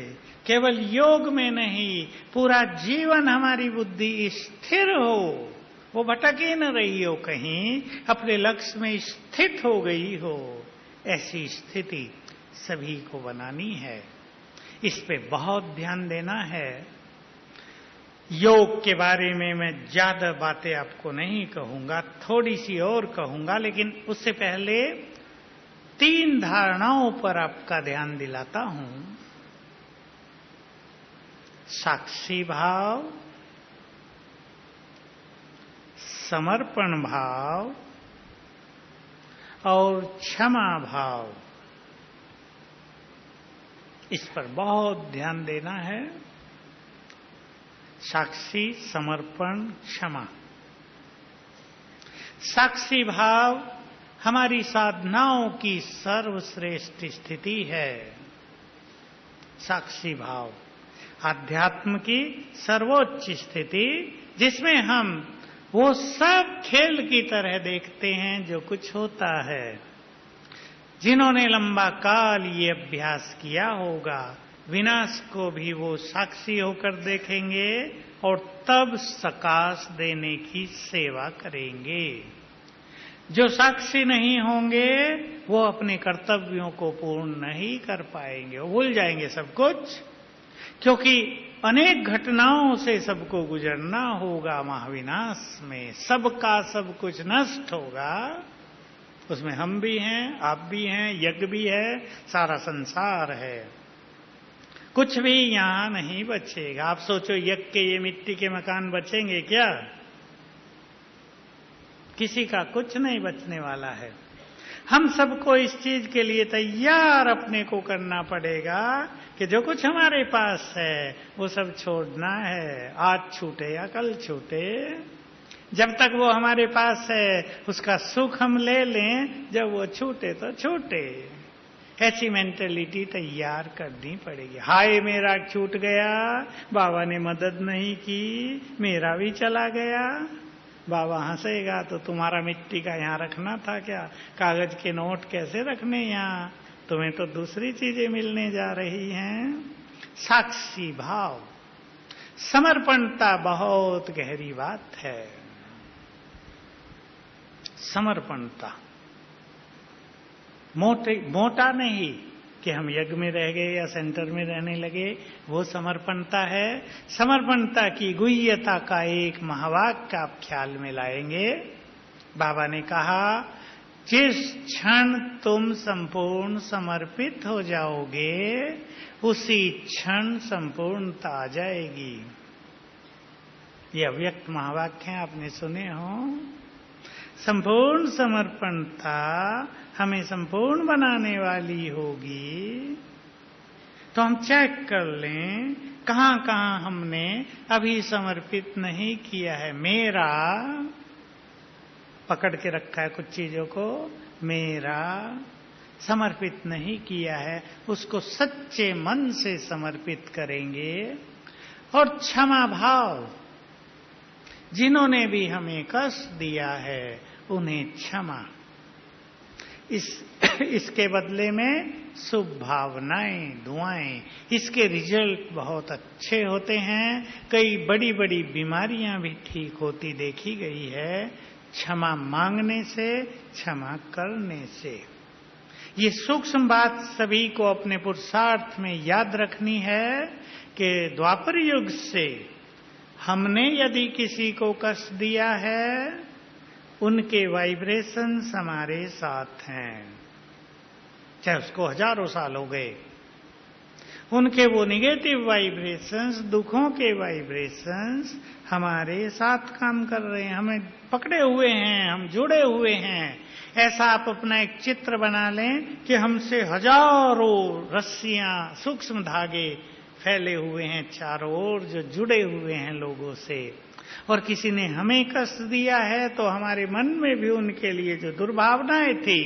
केवल योग में नहीं, पूरा जीवन हमारी बुद्धि स्थिर हो, वो भटक ही न रही हो, कहीं अपने लक्ष्य में स्थित हो गई हो। ऐसी स्थिति सभी को बनानी है। इस पे बहुत ध्यान देना है। योग के बारे में मैं ज्यादा बातें आपको नहीं कहूंगा, थोड़ी सी और कहूंगा, लेकिन उससे पहले 3 धारणाओं पर आपका ध्यान दिलाता हूं। साक्षी भाव, समर्पण भाव और क्षमा भाव, इस पर बहुत ध्यान देना है। साक्षी, समर्पण, क्षमा। साक्षी भाव हमारी साधनाओं की सर्वश्रेष्ठ स्थिति है। साक्षी भाव आध्यात्म की सर्वोच्च स्थिति, जिसमें हम वो सब खेल की तरह देखते हैं जो कुछ होता है। जिन्होंने लंबा काल ये अभ्यास किया होगा, विनाश को भी वो साक्षी होकर देखेंगे और तब सकाश देने की सेवा करेंगे। जो साक्षी नहीं होंगे, वो अपने कर्तव्यों को पूर्ण नहीं कर पाएंगे, वो भूल जाएंगे सब कुछ, क्योंकि अनेक घटनाओं से सबको गुजरना होगा। महाविनाश में सबका सब कुछ नष्ट होगा। उसमें हम भी हैं, आप भी हैं, यज्ञ भी है, सारा संसार है। कुछ भी यहां नहीं बचेगा। आप सोचो, यज्ञ के ये मिट्टी के मकान बचेंगे क्या? किसी का कुछ नहीं बचने वाला है। हम सबको इस चीज के लिए तैयार अपने को करना पड़ेगा कि जो कुछ हमारे पास है वो सब छोड़ना है। आज छूटे या कल छूटे, जब तक वो हमारे पास है उसका सुख हम ले लें, जब वो छूटे तो छूटे। ऐसी मेंटेलिटी तैयार करनी पड़ेगी। हाय मेरा छूट गया, बाबा ने मदद नहीं की, मेरा भी चला गया। बाबा हंसेगा तो तुम्हारा मिट्टी का यहाँ रखना था क्या? कागज के नोट कैसे रखने यहाँ? तुम्हें तो दूसरी चीजें मिलने जा रही हैं। साक्षी भाव, समर्पणता बहुत गहरी बात है। समर्पणता मोटा नहीं कि हम यज्ञ में रह गए या सेंटर में रहने लगे, वो समर्पणता है। समर्पणता की गुह्यता का एक महावाक्य आप ख्याल में लाएंगे। बाबा ने कहा, जिस क्षण तुम संपूर्ण समर्पित हो जाओगे, उसी क्षण संपूर्णता आ जाएगी। ये अव्यक्त महावाक्य हैं, आपने सुने हो। संपूर्ण समर्पणता हमें संपूर्ण बनाने वाली होगी। तो हम चेक कर लें कहां कहां हमने अभी समर्पित नहीं किया है। मेरा पकड़ के रखा है कुछ चीजों को, मेरा समर्पित नहीं किया है, उसको सच्चे मन से समर्पित करेंगे। और क्षमा भाव, जिन्होंने भी हमें कष्ट दिया है उन्हें क्षमा। इसके बदले में शुभ भावनाएं, दुआएं, इसके रिजल्ट बहुत अच्छे होते हैं। कई बड़ी बड़ी बीमारियां भी ठीक होती देखी गई है। क्षमा मांगने से, क्षमा करने से। ये सूक्ष्म बात सभी को अपने पुरुषार्थ में याद रखनी है कि द्वापर युग से हमने यदि किसी को कष्ट दिया है, उनके वाइब्रेशंस हमारे साथ हैं, चाहे उसको हजारों साल हो गए। उनके वो निगेटिव वाइब्रेशंस, दुखों के वाइब्रेशंस हमारे साथ काम कर रहे हैं, हमें पकड़े हुए हैं, हम जुड़े हुए हैं। ऐसा आप अपना एक चित्र बना लें कि हमसे हजारों रस्सियां, सूक्ष्म धागे फैले हुए हैं चारों ओर, जो जुड़े हुए हैं लोगों से। और किसी ने हमें कष्ट दिया है तो हमारे मन में भी उनके लिए जो दुर्भावनाएं थी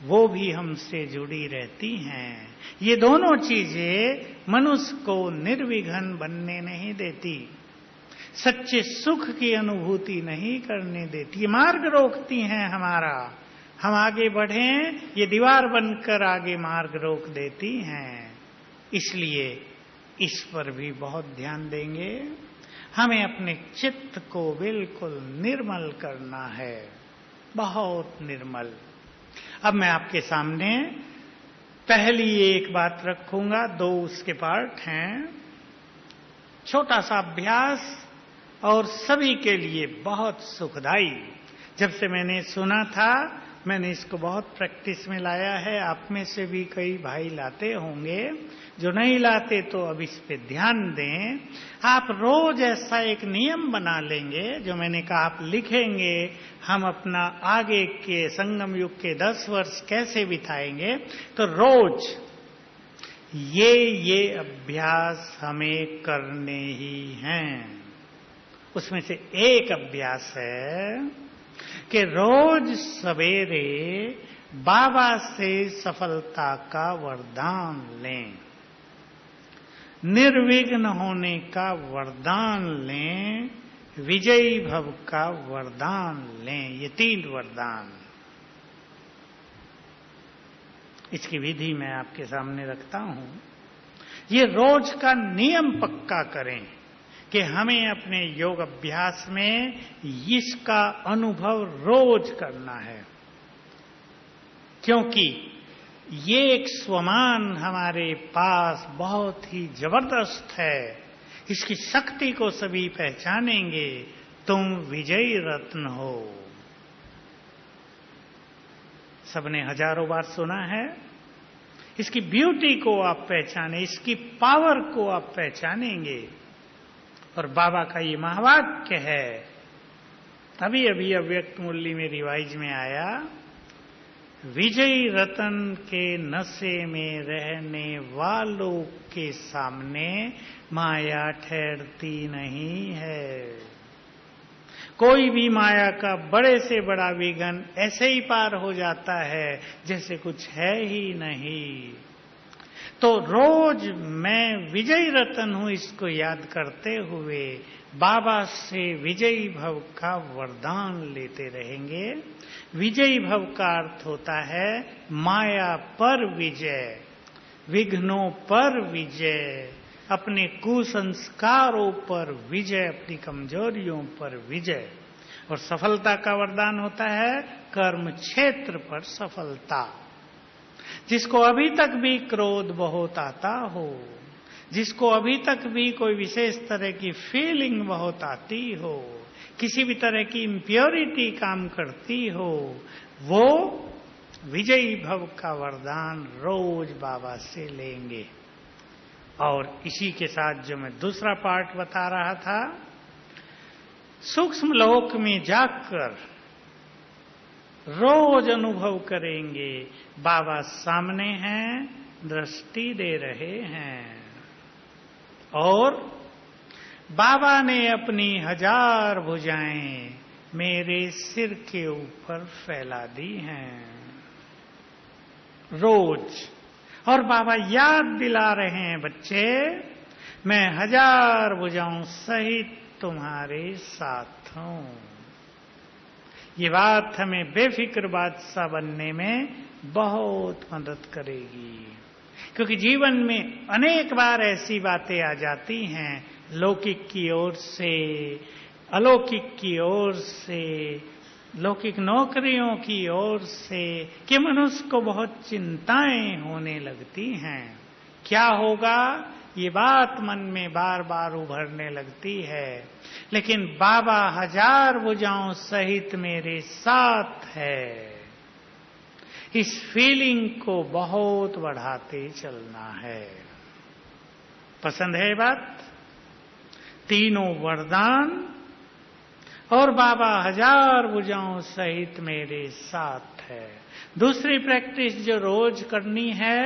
वो भी हमसे जुड़ी रहती हैं। ये दोनों चीजें मनुष्य को निर्विघ्न बनने नहीं देती, सच्चे सुख की अनुभूति नहीं करने देती, ये मार्ग रोकती हैं हमारा। हम आगे बढ़ें, ये दीवार बनकर आगे मार्ग रोक देती हैं। इसलिए इस पर भी बहुत ध्यान देंगे। हमें अपने चित्त को बिल्कुल निर्मल करना है, बहुत निर्मल। अब मैं आपके सामने पहली एक बात रखूंगा, दो उसके पार्ट हैं। छोटा सा अभ्यास और सभी के लिए बहुत सुखदाई। जब से मैंने सुना था, मैंने इसको बहुत प्रैक्टिस में लाया है। आप में से भी कई भाई लाते होंगे, जो नहीं लाते तो अब इस पे ध्यान दें। आप रोज ऐसा एक नियम बना लेंगे, जो मैंने कहा आप लिखेंगे, हम अपना आगे के संगम युग के 10 वर्ष कैसे बिताएंगे। तो रोज ये अभ्यास हमें करने ही हैं। उसमें से एक अभ्यास है कि रोज सवेरे बाबा से सफलता का वरदान लें, निर्विघ्न होने का वरदान लें, विजयी भव का वरदान लें। ये 3 वरदान। इसकी विधि मैं आपके सामने रखता हूं। ये रोज का नियम पक्का करें कि हमें अपने योग अभ्यास में इसका अनुभव रोज करना है, क्योंकि ये एक स्वमान हमारे पास बहुत ही जबरदस्त है। इसकी शक्ति को सभी पहचानेंगे। तुम विजयी रत्न हो। सबने हजारों बार सुना है। इसकी ब्यूटी को आप पहचाने, इसकी पावर को आप पहचानेंगे। और बाबा का ये महावाक्य है, अभी अभी अव्यक्त मुरली में रिवाइज में आया, विजयी रतन के नशे में रहने वालों के सामने माया ठहरती नहीं है। कोई भी माया का बड़े से बड़ा विघ्न ऐसे ही पार हो जाता है जैसे कुछ है ही नहीं। तो रोज मैं विजयी रतन हूं, इसको याद करते हुए बाबा से विजयी भव का वरदान लेते रहेंगे। विजयी भव का अर्थ होता है माया पर विजय, विघ्नों पर विजय, अपने कुसंस्कारों पर विजय, अपनी कमजोरियों पर विजय। और सफलता का वरदान होता है कर्म क्षेत्र पर सफलता। जिसको अभी तक भी क्रोध बहुत आता हो, जिसको अभी तक भी कोई विशेष तरह की फीलिंग बहुत आती हो, किसी भी तरह की इम्प्योरिटी काम करती हो, वो विजयी भव का वरदान रोज बाबा से लेंगे। और इसी के साथ जो मैं दूसरा पार्ट बता रहा था, सूक्ष्म लोक में जाकर रोज अनुभव करेंगे बाबा सामने हैं, दृष्टि दे रहे हैं। और बाबा ने अपनी 1000 भुजाएं मेरे सिर के ऊपर फैला दी हैं रोज। और बाबा याद दिला रहे हैं, बच्चे मैं 1000 भुजाओं सहित तुम्हारे साथ हूं। ये बात हमें बेफिक्र बादशाह बनने में बहुत मदद करेगी, क्योंकि जीवन में अनेक बार ऐसी बातें आ जाती हैं लौकिक की ओर से, अलौकिक की ओर से, लौकिक नौकरियों की ओर से, कि मनुष्य को बहुत चिंताएं होने लगती हैं। क्या होगा, ये बात मन में बार बार उभरने लगती है। लेकिन बाबा हजार भुजाओं सहित मेरे साथ है, इस फीलिंग को बहुत बढ़ाते चलना है। पसंद है बात? तीनों वरदान और बाबा हजार भुजाओं सहित मेरे साथ है। दूसरी प्रैक्टिस जो रोज करनी है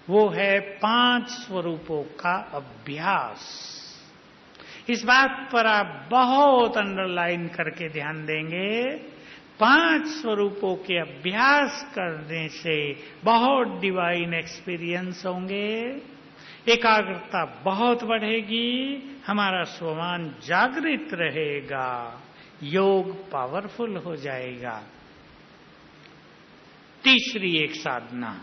वो है 5 स्वरूपों का अभ्यास। इस बात पर आप बहुत अंडरलाइन करके ध्यान देंगे। 5 स्वरूपों के अभ्यास करने से बहुत डिवाइन एक्सपीरियंस होंगे, एकाग्रता बहुत बढ़ेगी, हमारा स्वमान जागृत रहेगा, योग पावरफुल हो जाएगा। तीसरी एक साधना,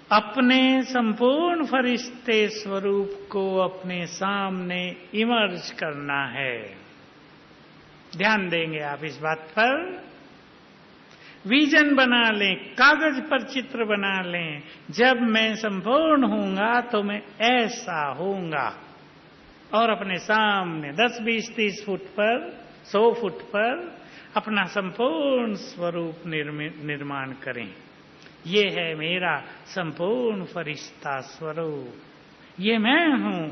अपने संपूर्ण फरिश्ते स्वरूप को अपने सामने इमर्ज करना है। ध्यान देंगे आप इस बात पर। विजन बना लें, कागज पर चित्र बना लें। जब मैं संपूर्ण होऊंगा तो मैं ऐसा होऊंगा, और अपने सामने 10, 20, 30 फुट पर, 100 फुट पर अपना संपूर्ण स्वरूप निर्माण करें। ये है मेरा संपूर्ण फरिश्ता स्वरूप, ये मैं हूं,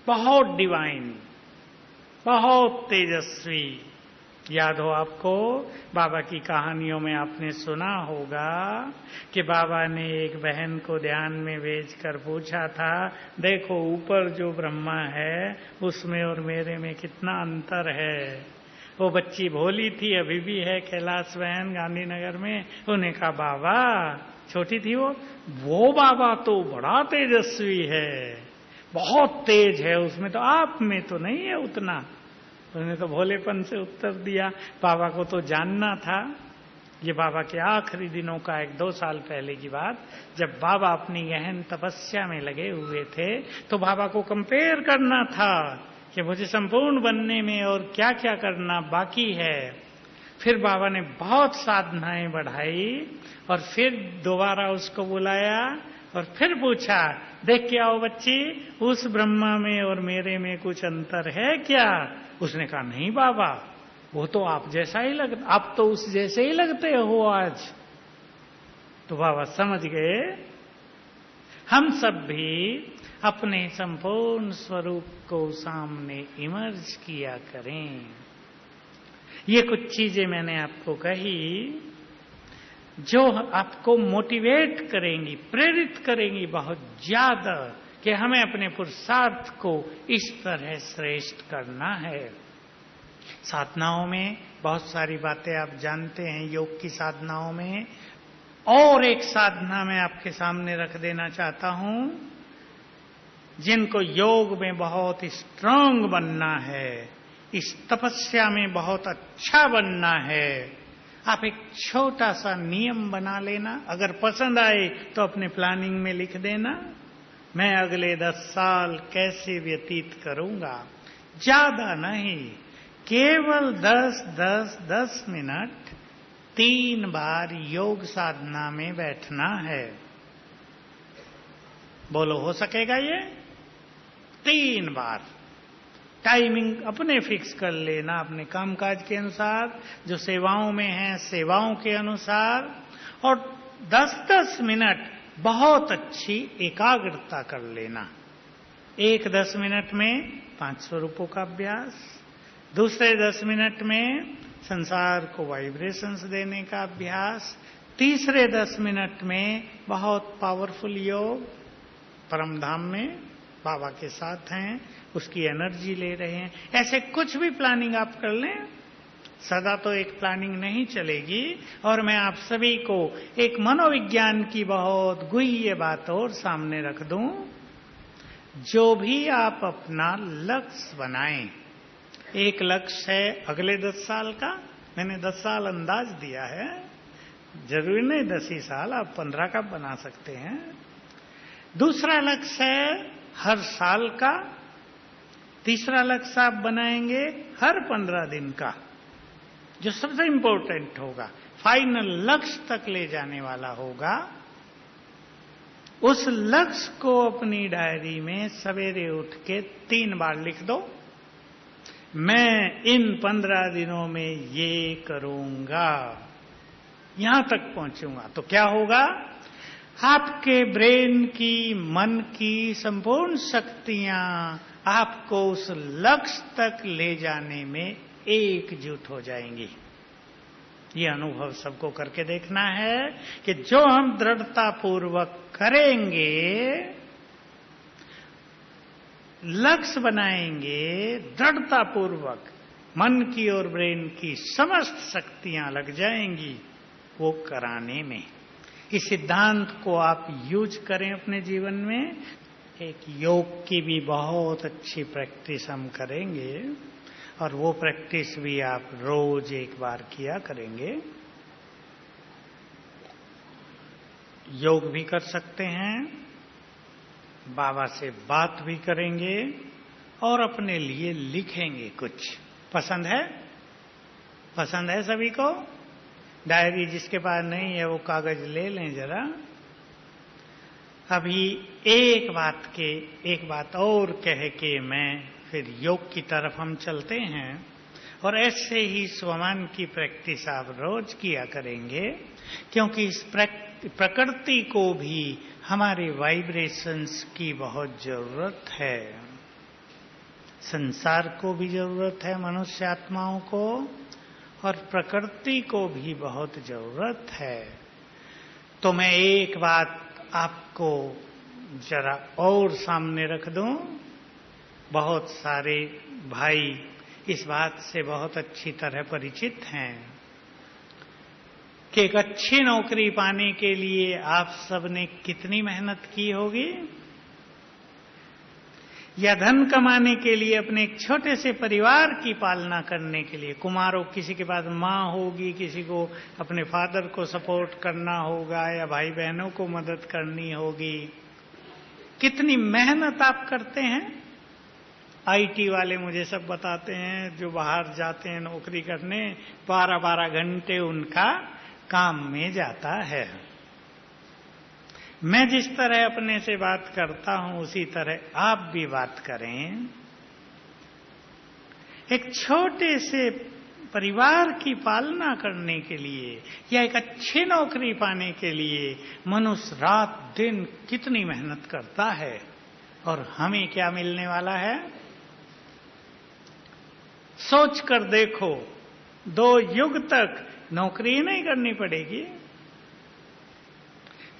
बहुत डिवाइन, बहुत तेजस्वी। याद हो आपको, बाबा की कहानियों में आपने सुना होगा कि बाबा ने एक बहन को ध्यान में भेजकर पूछा था, देखो ऊपर जो ब्रह्मा है उसमें और मेरे में कितना अंतर है। वो बच्ची भोली थी, अभी भी है कैलाश बहन गांधीनगर में। उन्हें कहा बाबा, छोटी थी वो बाबा तो बड़ा तेजस्वी है, बहुत तेज है उसमें, तो आप में तो नहीं है उतना। उन्होंने तो भोलेपन से उत्तर दिया। बाबा को तो जानना था। ये बाबा के आखिरी दिनों का 1-2 साल पहले की बात, जब बाबा अपनी गहन तपस्या में लगे हुए थे, तो बाबा को कंपेयर करना था कि मुझे संपूर्ण बनने में और क्या क्या करना बाकी है। फिर बाबा ने बहुत साधनाएं बढ़ाई और फिर दोबारा उसको बुलाया और फिर पूछा, देख के आओ बच्ची, उस ब्रह्मा में और मेरे में कुछ अंतर है क्या? उसने कहा नहीं बाबा, वो तो आप जैसा ही लगता, आप तो उस जैसे ही लगते हो आज। तो बाबा समझ गए हम सब भी अपने संपूर्ण स्वरूप को सामने इमर्ज किया करें। ये कुछ चीजें मैंने आपको कही जो आपको मोटिवेट करेंगी, प्रेरित करेंगी बहुत ज्यादा कि हमें अपने पुरुषार्थ को इस तरह श्रेष्ठ करना है। साधनाओं में बहुत सारी बातें आप जानते हैं, योग की साधनाओं में। और एक साधना मैं आपके सामने रख देना चाहता हूं, जिनको योग में बहुत स्ट्रांग बनना है, इस तपस्या में बहुत अच्छा बनना है। आप एक छोटा सा नियम बना लेना, अगर पसंद आए तो अपने प्लानिंग में लिख देना, मैं अगले 10 साल कैसे व्यतीत करूंगा। ज्यादा नहीं, केवल 10 मिनट 3 बार योग साधना में बैठना है। बोलो हो सकेगा ये? 3 बार। टाइमिंग अपने फिक्स कर लेना, अपने कामकाज के अनुसार, जो सेवाओं में है सेवाओं के अनुसार, और 10-10 मिनट बहुत अच्छी एकाग्रता कर लेना। एक 10 मिनट में 5 स्वरूपों का अभ्यास, दूसरे 10 मिनट में संसार को वाइब्रेशंस देने का अभ्यास, तीसरे 10 मिनट में बहुत पावरफुल योग, परम धाम में बाबा के साथ हैं, उसकी एनर्जी ले रहे हैं। ऐसे कुछ भी प्लानिंग आप कर लें, सदा तो एक प्लानिंग नहीं चलेगी। और मैं आप सभी को एक मनोविज्ञान की बहुत गुह्य बात और सामने रख दूं, जो भी आप अपना लक्ष्य बनाएं, एक लक्ष्य है अगले 10 साल का, मैंने 10 साल अंदाज दिया है, जरूरी नहीं 10 ही साल, आप 15 का बना सकते हैं। दूसरा लक्ष्य है हर साल का, तीसरा लक्ष्य आप बनाएंगे हर 15 दिन का, जो सबसे इंपॉर्टेंट होगा, फाइनल लक्ष्य तक ले जाने वाला होगा। उस लक्ष्य को अपनी डायरी में सवेरे उठ के 3 बार लिख दो। मैं इन 15 दिनों में ये करूंगा, यहां तक पहुंचूंगा। तो क्या होगा? आपके ब्रेन की, मन की संपूर्ण शक्तियां आपको उस लक्ष्य तक ले जाने में एकजुट हो जाएंगी। ये अनुभव सबको करके देखना है कि जो हम दृढ़ता पूर्वक करेंगे, लक्ष्य बनाएंगे दृढ़ता पूर्वक, मन की और ब्रेन की समस्त शक्तियां लग जाएंगी वो कराने में। इस सिद्धांत को आप यूज करें अपने जीवन में। एक योग की भी बहुत अच्छी प्रैक्टिस हम करेंगे, और वो प्रैक्टिस भी आप रोज एक बार किया करेंगे। योग भी कर सकते हैं, बाबा से बात भी करेंगे, और अपने लिए लिखेंगे कुछ। पसंद है? पसंद है सभी को? डायरी जिसके पास नहीं है वो कागज ले लें जरा। अभी एक बात और कह के मैं फिर योग की तरफ हम चलते हैं। और ऐसे ही स्वमान की प्रैक्टिस आप रोज किया करेंगे, क्योंकि इस प्रकृति को भी हमारे वाइब्रेशंस की बहुत जरूरत है। संसार को भी जरूरत है, मनुष्य आत्माओं को, और प्रकृति को भी बहुत जरूरत है। तो मैं एक बात आपको जरा और सामने रख दूं। बहुत सारे भाई इस बात से बहुत अच्छी तरह परिचित हैं कि एक अच्छी नौकरी पाने के लिए आप सबने कितनी मेहनत की होगी, या धन कमाने के लिए अपने एक छोटे से परिवार की पालना करने के लिए। कुमारों, किसी के पास माँ होगी, किसी को अपने फादर को सपोर्ट करना होगा, या भाई बहनों को मदद करनी होगी। कितनी मेहनत आप करते हैं। आईटी वाले मुझे सब बताते हैं, जो बाहर जाते हैं नौकरी करने, 12-12 घंटे उनका काम में जाता है। मैं जिस तरह अपने से बात करता हूं उसी तरह आप भी बात करें। एक छोटे से परिवार की पालना करने के लिए या एक अच्छी नौकरी पाने के लिए मनुष्य रात दिन कितनी मेहनत करता है, और हमें क्या मिलने वाला है? सोच कर देखो, 2 युग तक नौकरी नहीं करनी पड़ेगी।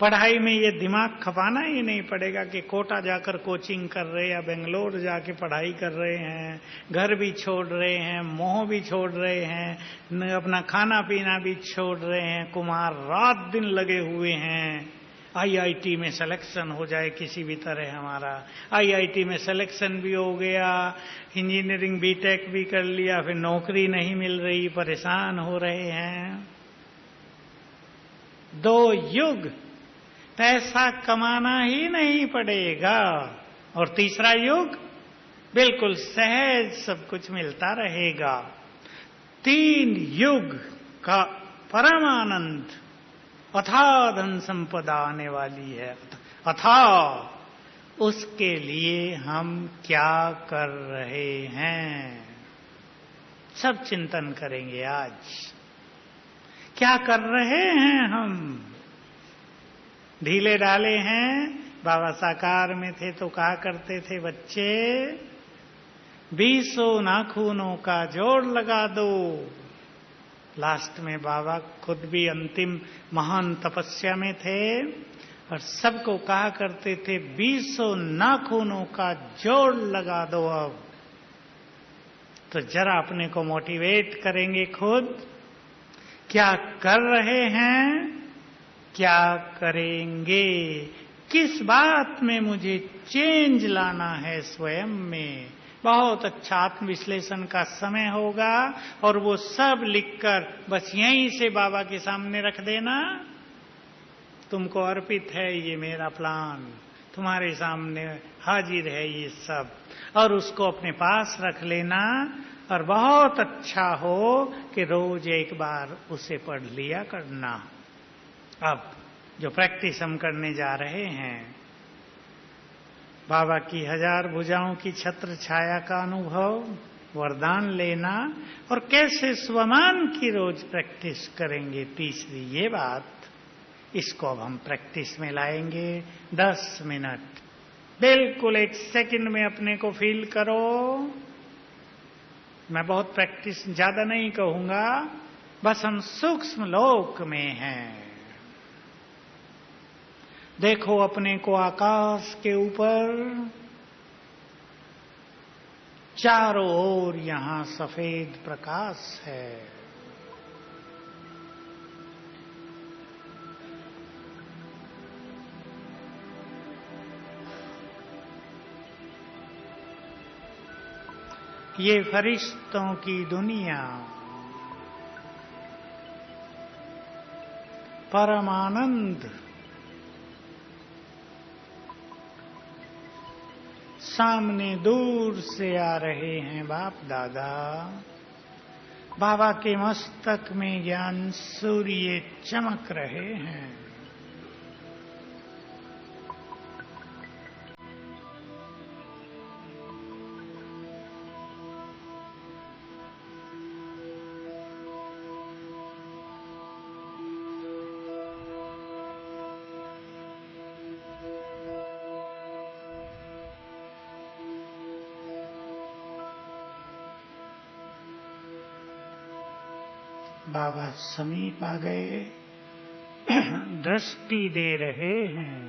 पढ़ाई में ये दिमाग खपाना ही नहीं पड़ेगा कि कोटा जाकर कोचिंग कर रहे या बेंगलोर जाके पढ़ाई कर रहे हैं, घर भी छोड़ रहे हैं, मोह भी छोड़ रहे हैं, अपना खाना पीना भी छोड़ रहे हैं। कुमार रात दिन लगे हुए हैं। आईआईटी में सिलेक्शन हो जाए किसी भी तरह हमारा, आईआईटी में सिलेक्शन भी हो गया, इंजीनियरिंग बीटेक भी कर लिया, फिर नौकरी नहीं मिल रही, परेशान हो रहे हैं। 2 युग पैसा कमाना ही नहीं पड़ेगा, और तीसरा युग बिल्कुल सहज सब कुछ मिलता रहेगा। 3 युग का परम आनंद, अथाह धन संपदा आने वाली है। अथाह, उसके लिए हम क्या कर रहे हैं, सब चिंतन करेंगे आज। क्या कर रहे हैं हम? ढीले डाले हैं। बाबा साकार में थे तो कहा करते थे, बच्चे 20 नाखूनों का जोड़ लगा दो। लास्ट में बाबा खुद भी अंतिम महान तपस्या में थे और सबको कहा करते थे, 20 नाखूनों का जोड़ लगा दो। अब तो जरा अपने को मोटिवेट करेंगे खुद। क्या कर रहे हैं, क्या करेंगे, किस बात में मुझे चेंज लाना है स्वयं में। बहुत अच्छा आत्मविश्लेषण का समय होगा, और वो सब लिखकर बस यहीं से बाबा के सामने रख देना। तुमको अर्पित है ये मेरा प्लान, तुम्हारे सामने हाजिर है ये सब, और उसको अपने पास रख लेना। और बहुत अच्छा हो कि रोज एक बार उसे पढ़ लिया करना। अब जो प्रैक्टिस हम करने जा रहे हैं, बाबा की 1000 भुजाओं की छत्र छाया का अनुभव, वरदान लेना, और कैसे स्वमान की रोज प्रैक्टिस करेंगे। तीसरी ये बात, इसको अब हम प्रैक्टिस में लाएंगे। 10 मिनट बिल्कुल 1 सेकंड में अपने को फील करो। मैं बहुत प्रैक्टिस ज्यादा नहीं कहूंगा, बस हम सूक्ष्म लोक में हैं। देखो अपने को आकाश के ऊपर, चारों ओर यहां सफेद प्रकाश है। ये फरिश्तों की दुनिया, परमानंद, सामने दूर से आ रहे हैं बाप दादा। बाबा के मस्तक में ज्ञान सूर्य चमक रहे हैं। बाबा समीप आ गए, दृष्टि दे रहे हैं।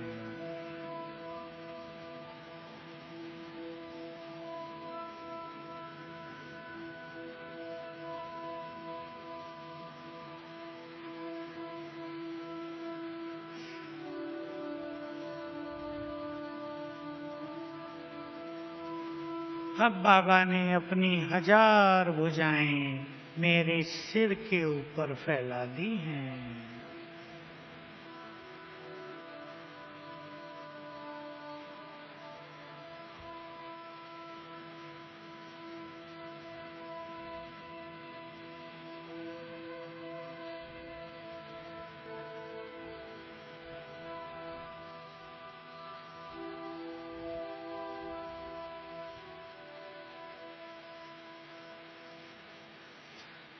अब बाबा ने अपनी 1000 भुजाएं मेरे सिर के ऊपर फैला दी हैं।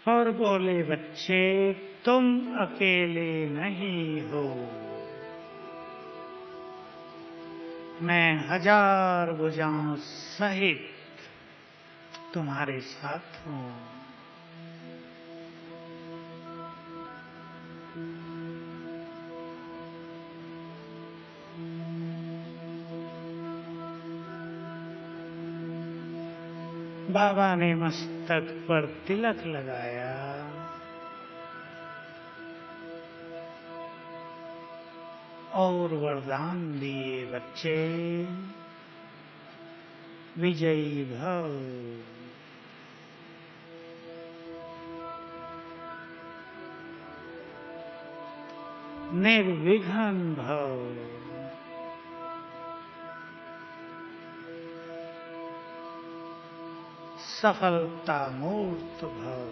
और बोले, बच्चे तुम अकेले नहीं हो, मैं 1000 भुजाओं सहित तुम्हारे साथ हूं। बाबा ने मस्तक पर तिलक लगाया और वरदान दिए, बच्चे विजयी भव, निर्विघ्न भव, सफलता मूर्त भव।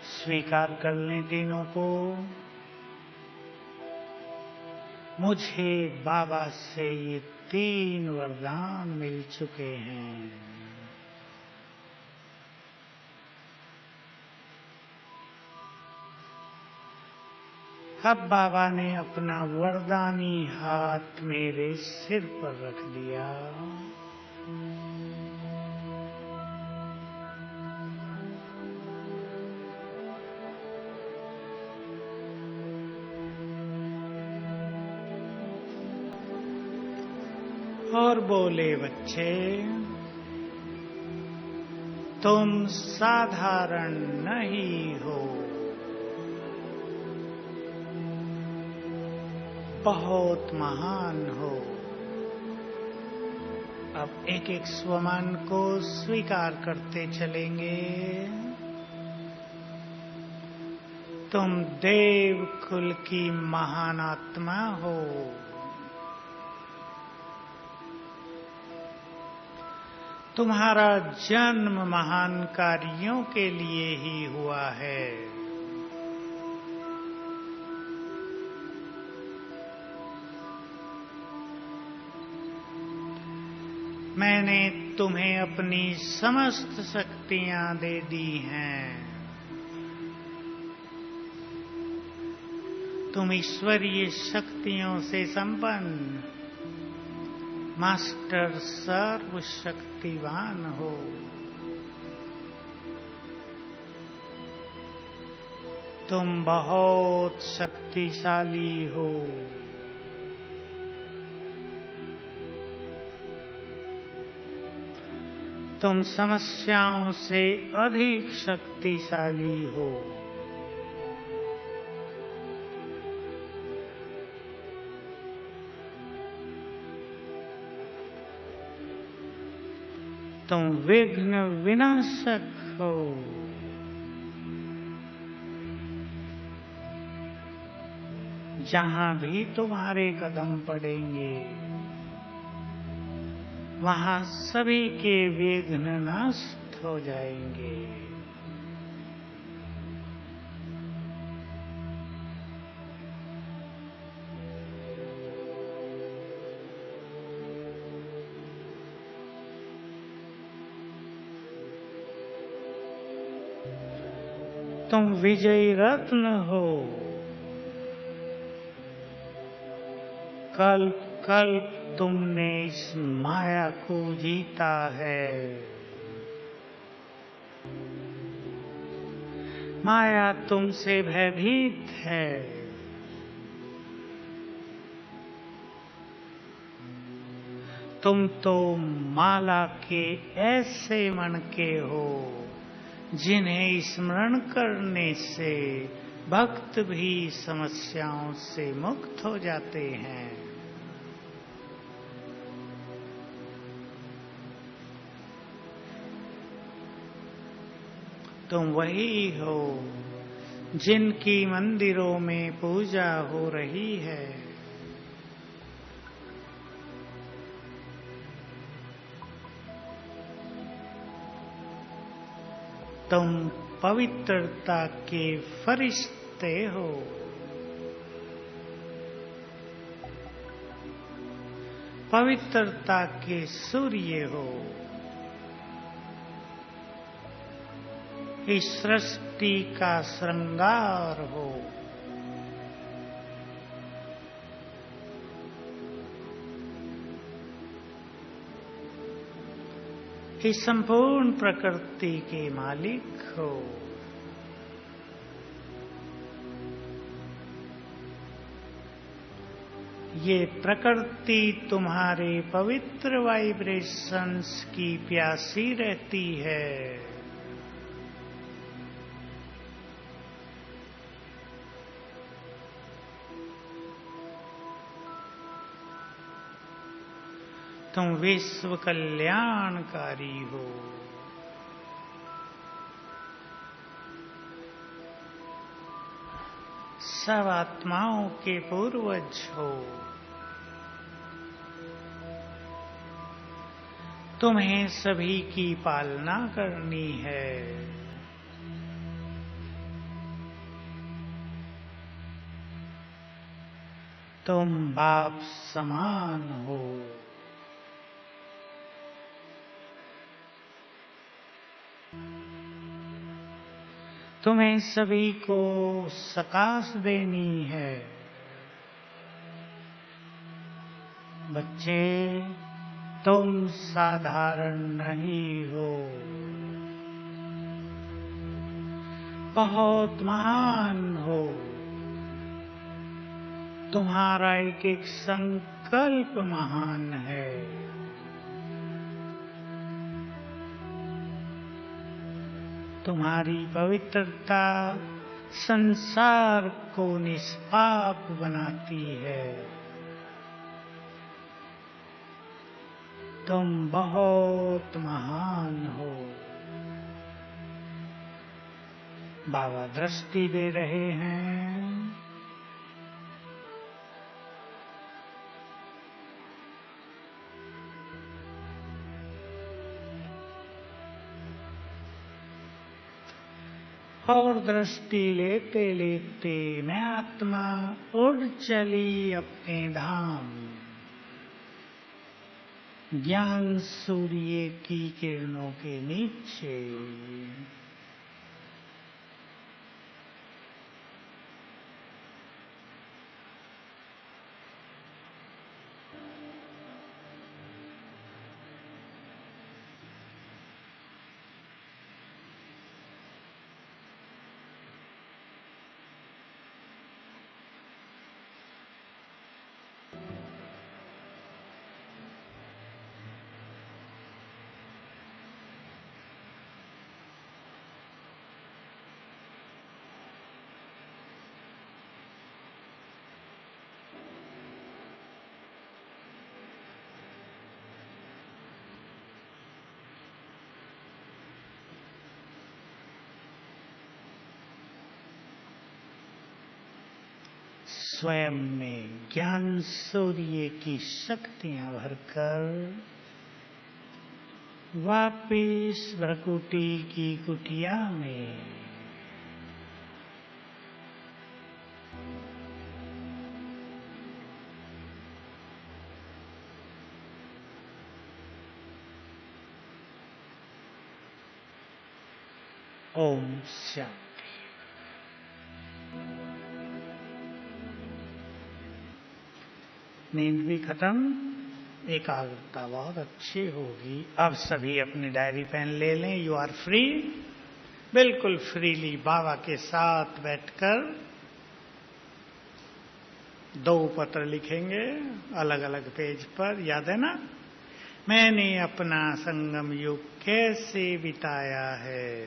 स्वीकार कर लें तीनों को। मुझे बाबा से ये 3 वरदान मिल चुके हैं। अब बाबा ने अपना वरदानी हाथ मेरे सिर पर रख दिया। और बोले, बच्चे तुम साधारण नहीं हो, बहुत महान हो। अब एक एक स्वमान को स्वीकार करते चलेंगे। तुम देव कुल की महान आत्मा हो। तुम्हारा जन्म महान कार्यों के लिए ही हुआ है। मैंने तुम्हें अपनी समस्त शक्तियां दे दी हैं। तुम ईश्वरीय शक्तियों से संपन्न मास्टर सर्वशक्तिवान हो। तुम बहुत शक्तिशाली हो। तुम समस्याओं से अधिक शक्तिशाली हो। तुम विघ्न विनाशक हो। जहां भी तुम्हारे कदम पड़ेंगे वहां सभी के विघ्न नष्ट हो जाएंगे। तुम विजयी रत्न हो। कल्प कल्प तुमने इस माया को जीता है। माया तुमसे भयभीत है। तुम तो माला के ऐसे मणके हो जिन्हें स्मरण करने से भक्त भी समस्याओं से मुक्त हो जाते हैं। तुम वही हो जिनकी मंदिरों में पूजा हो रही है। तुम पवित्रता के फरिश्ते हो। पवित्रता के सूर्य हो। इस सृष्टि का श्रृंगार हो। इस संपूर्ण प्रकृति के मालिक हो। ये प्रकृति तुम्हारे पवित्र वाइब्रेशंस की प्यासी रहती है। तुम विश्व कल्याणकारी हो। सब आत्माओं के पूर्वज हो। तुम्हें सभी की पालना करनी है। तुम बाप समान हो। तुम्हें सभी को सकाश देनी है। बच्चे, तुम साधारण नहीं हो। बहुत महान हो। तुम्हारा एक एक संकल्प महान है। तुम्हारी पवित्रता संसार को निष्पाप बनाती है। तुम बहुत महान हो। बाबा दृष्टि दे रहे हैं। और दृष्टि लेते लेते मैं आत्मा उड़ चली अपने धाम। ज्ञान सूर्य की किरणों के नीचे। स्वयं में ज्ञान सूर्य की शक्तियां भरकर वापिस भ्रकुटी की कुटिया में। ओम शांति। नींद भी खत्म, एकाग्रता बहुत अच्छी होगी। अब सभी अपनी डायरी पेन ले लें। You are free. बिल्कुल फ्रीली बाबा के साथ बैठकर 2 पत्र लिखेंगे अलग अलग पेज पर। याद है ना? मैंने अपना संगम युग कैसे बिताया है,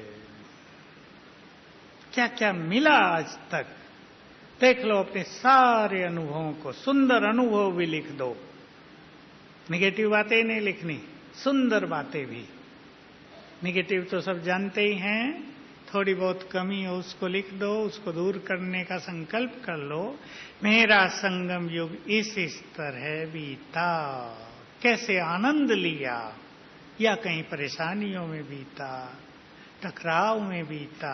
क्या क्या मिला आज तक। देख लो अपने सारे अनुभवों को। सुंदर अनुभव भी लिख दो। नेगेटिव बातें नहीं लिखनी, सुंदर बातें भी। नेगेटिव तो सब जानते ही हैं। थोड़ी बहुत कमी हो उसको लिख दो, उसको दूर करने का संकल्प कर लो। मेरा संगम युग इस तरह बीता, कैसे आनंद लिया, या कहीं परेशानियों में बीता, टकराव में बीता।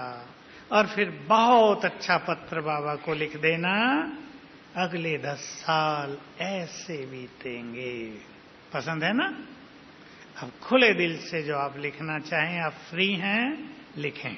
और फिर बहुत अच्छा पत्र बाबा को लिख देना, अगले 10 साल ऐसे बीतेंगे। पसंद है ना? अब खुले दिल से जो आप लिखना चाहें, आप फ्री हैं, लिखें।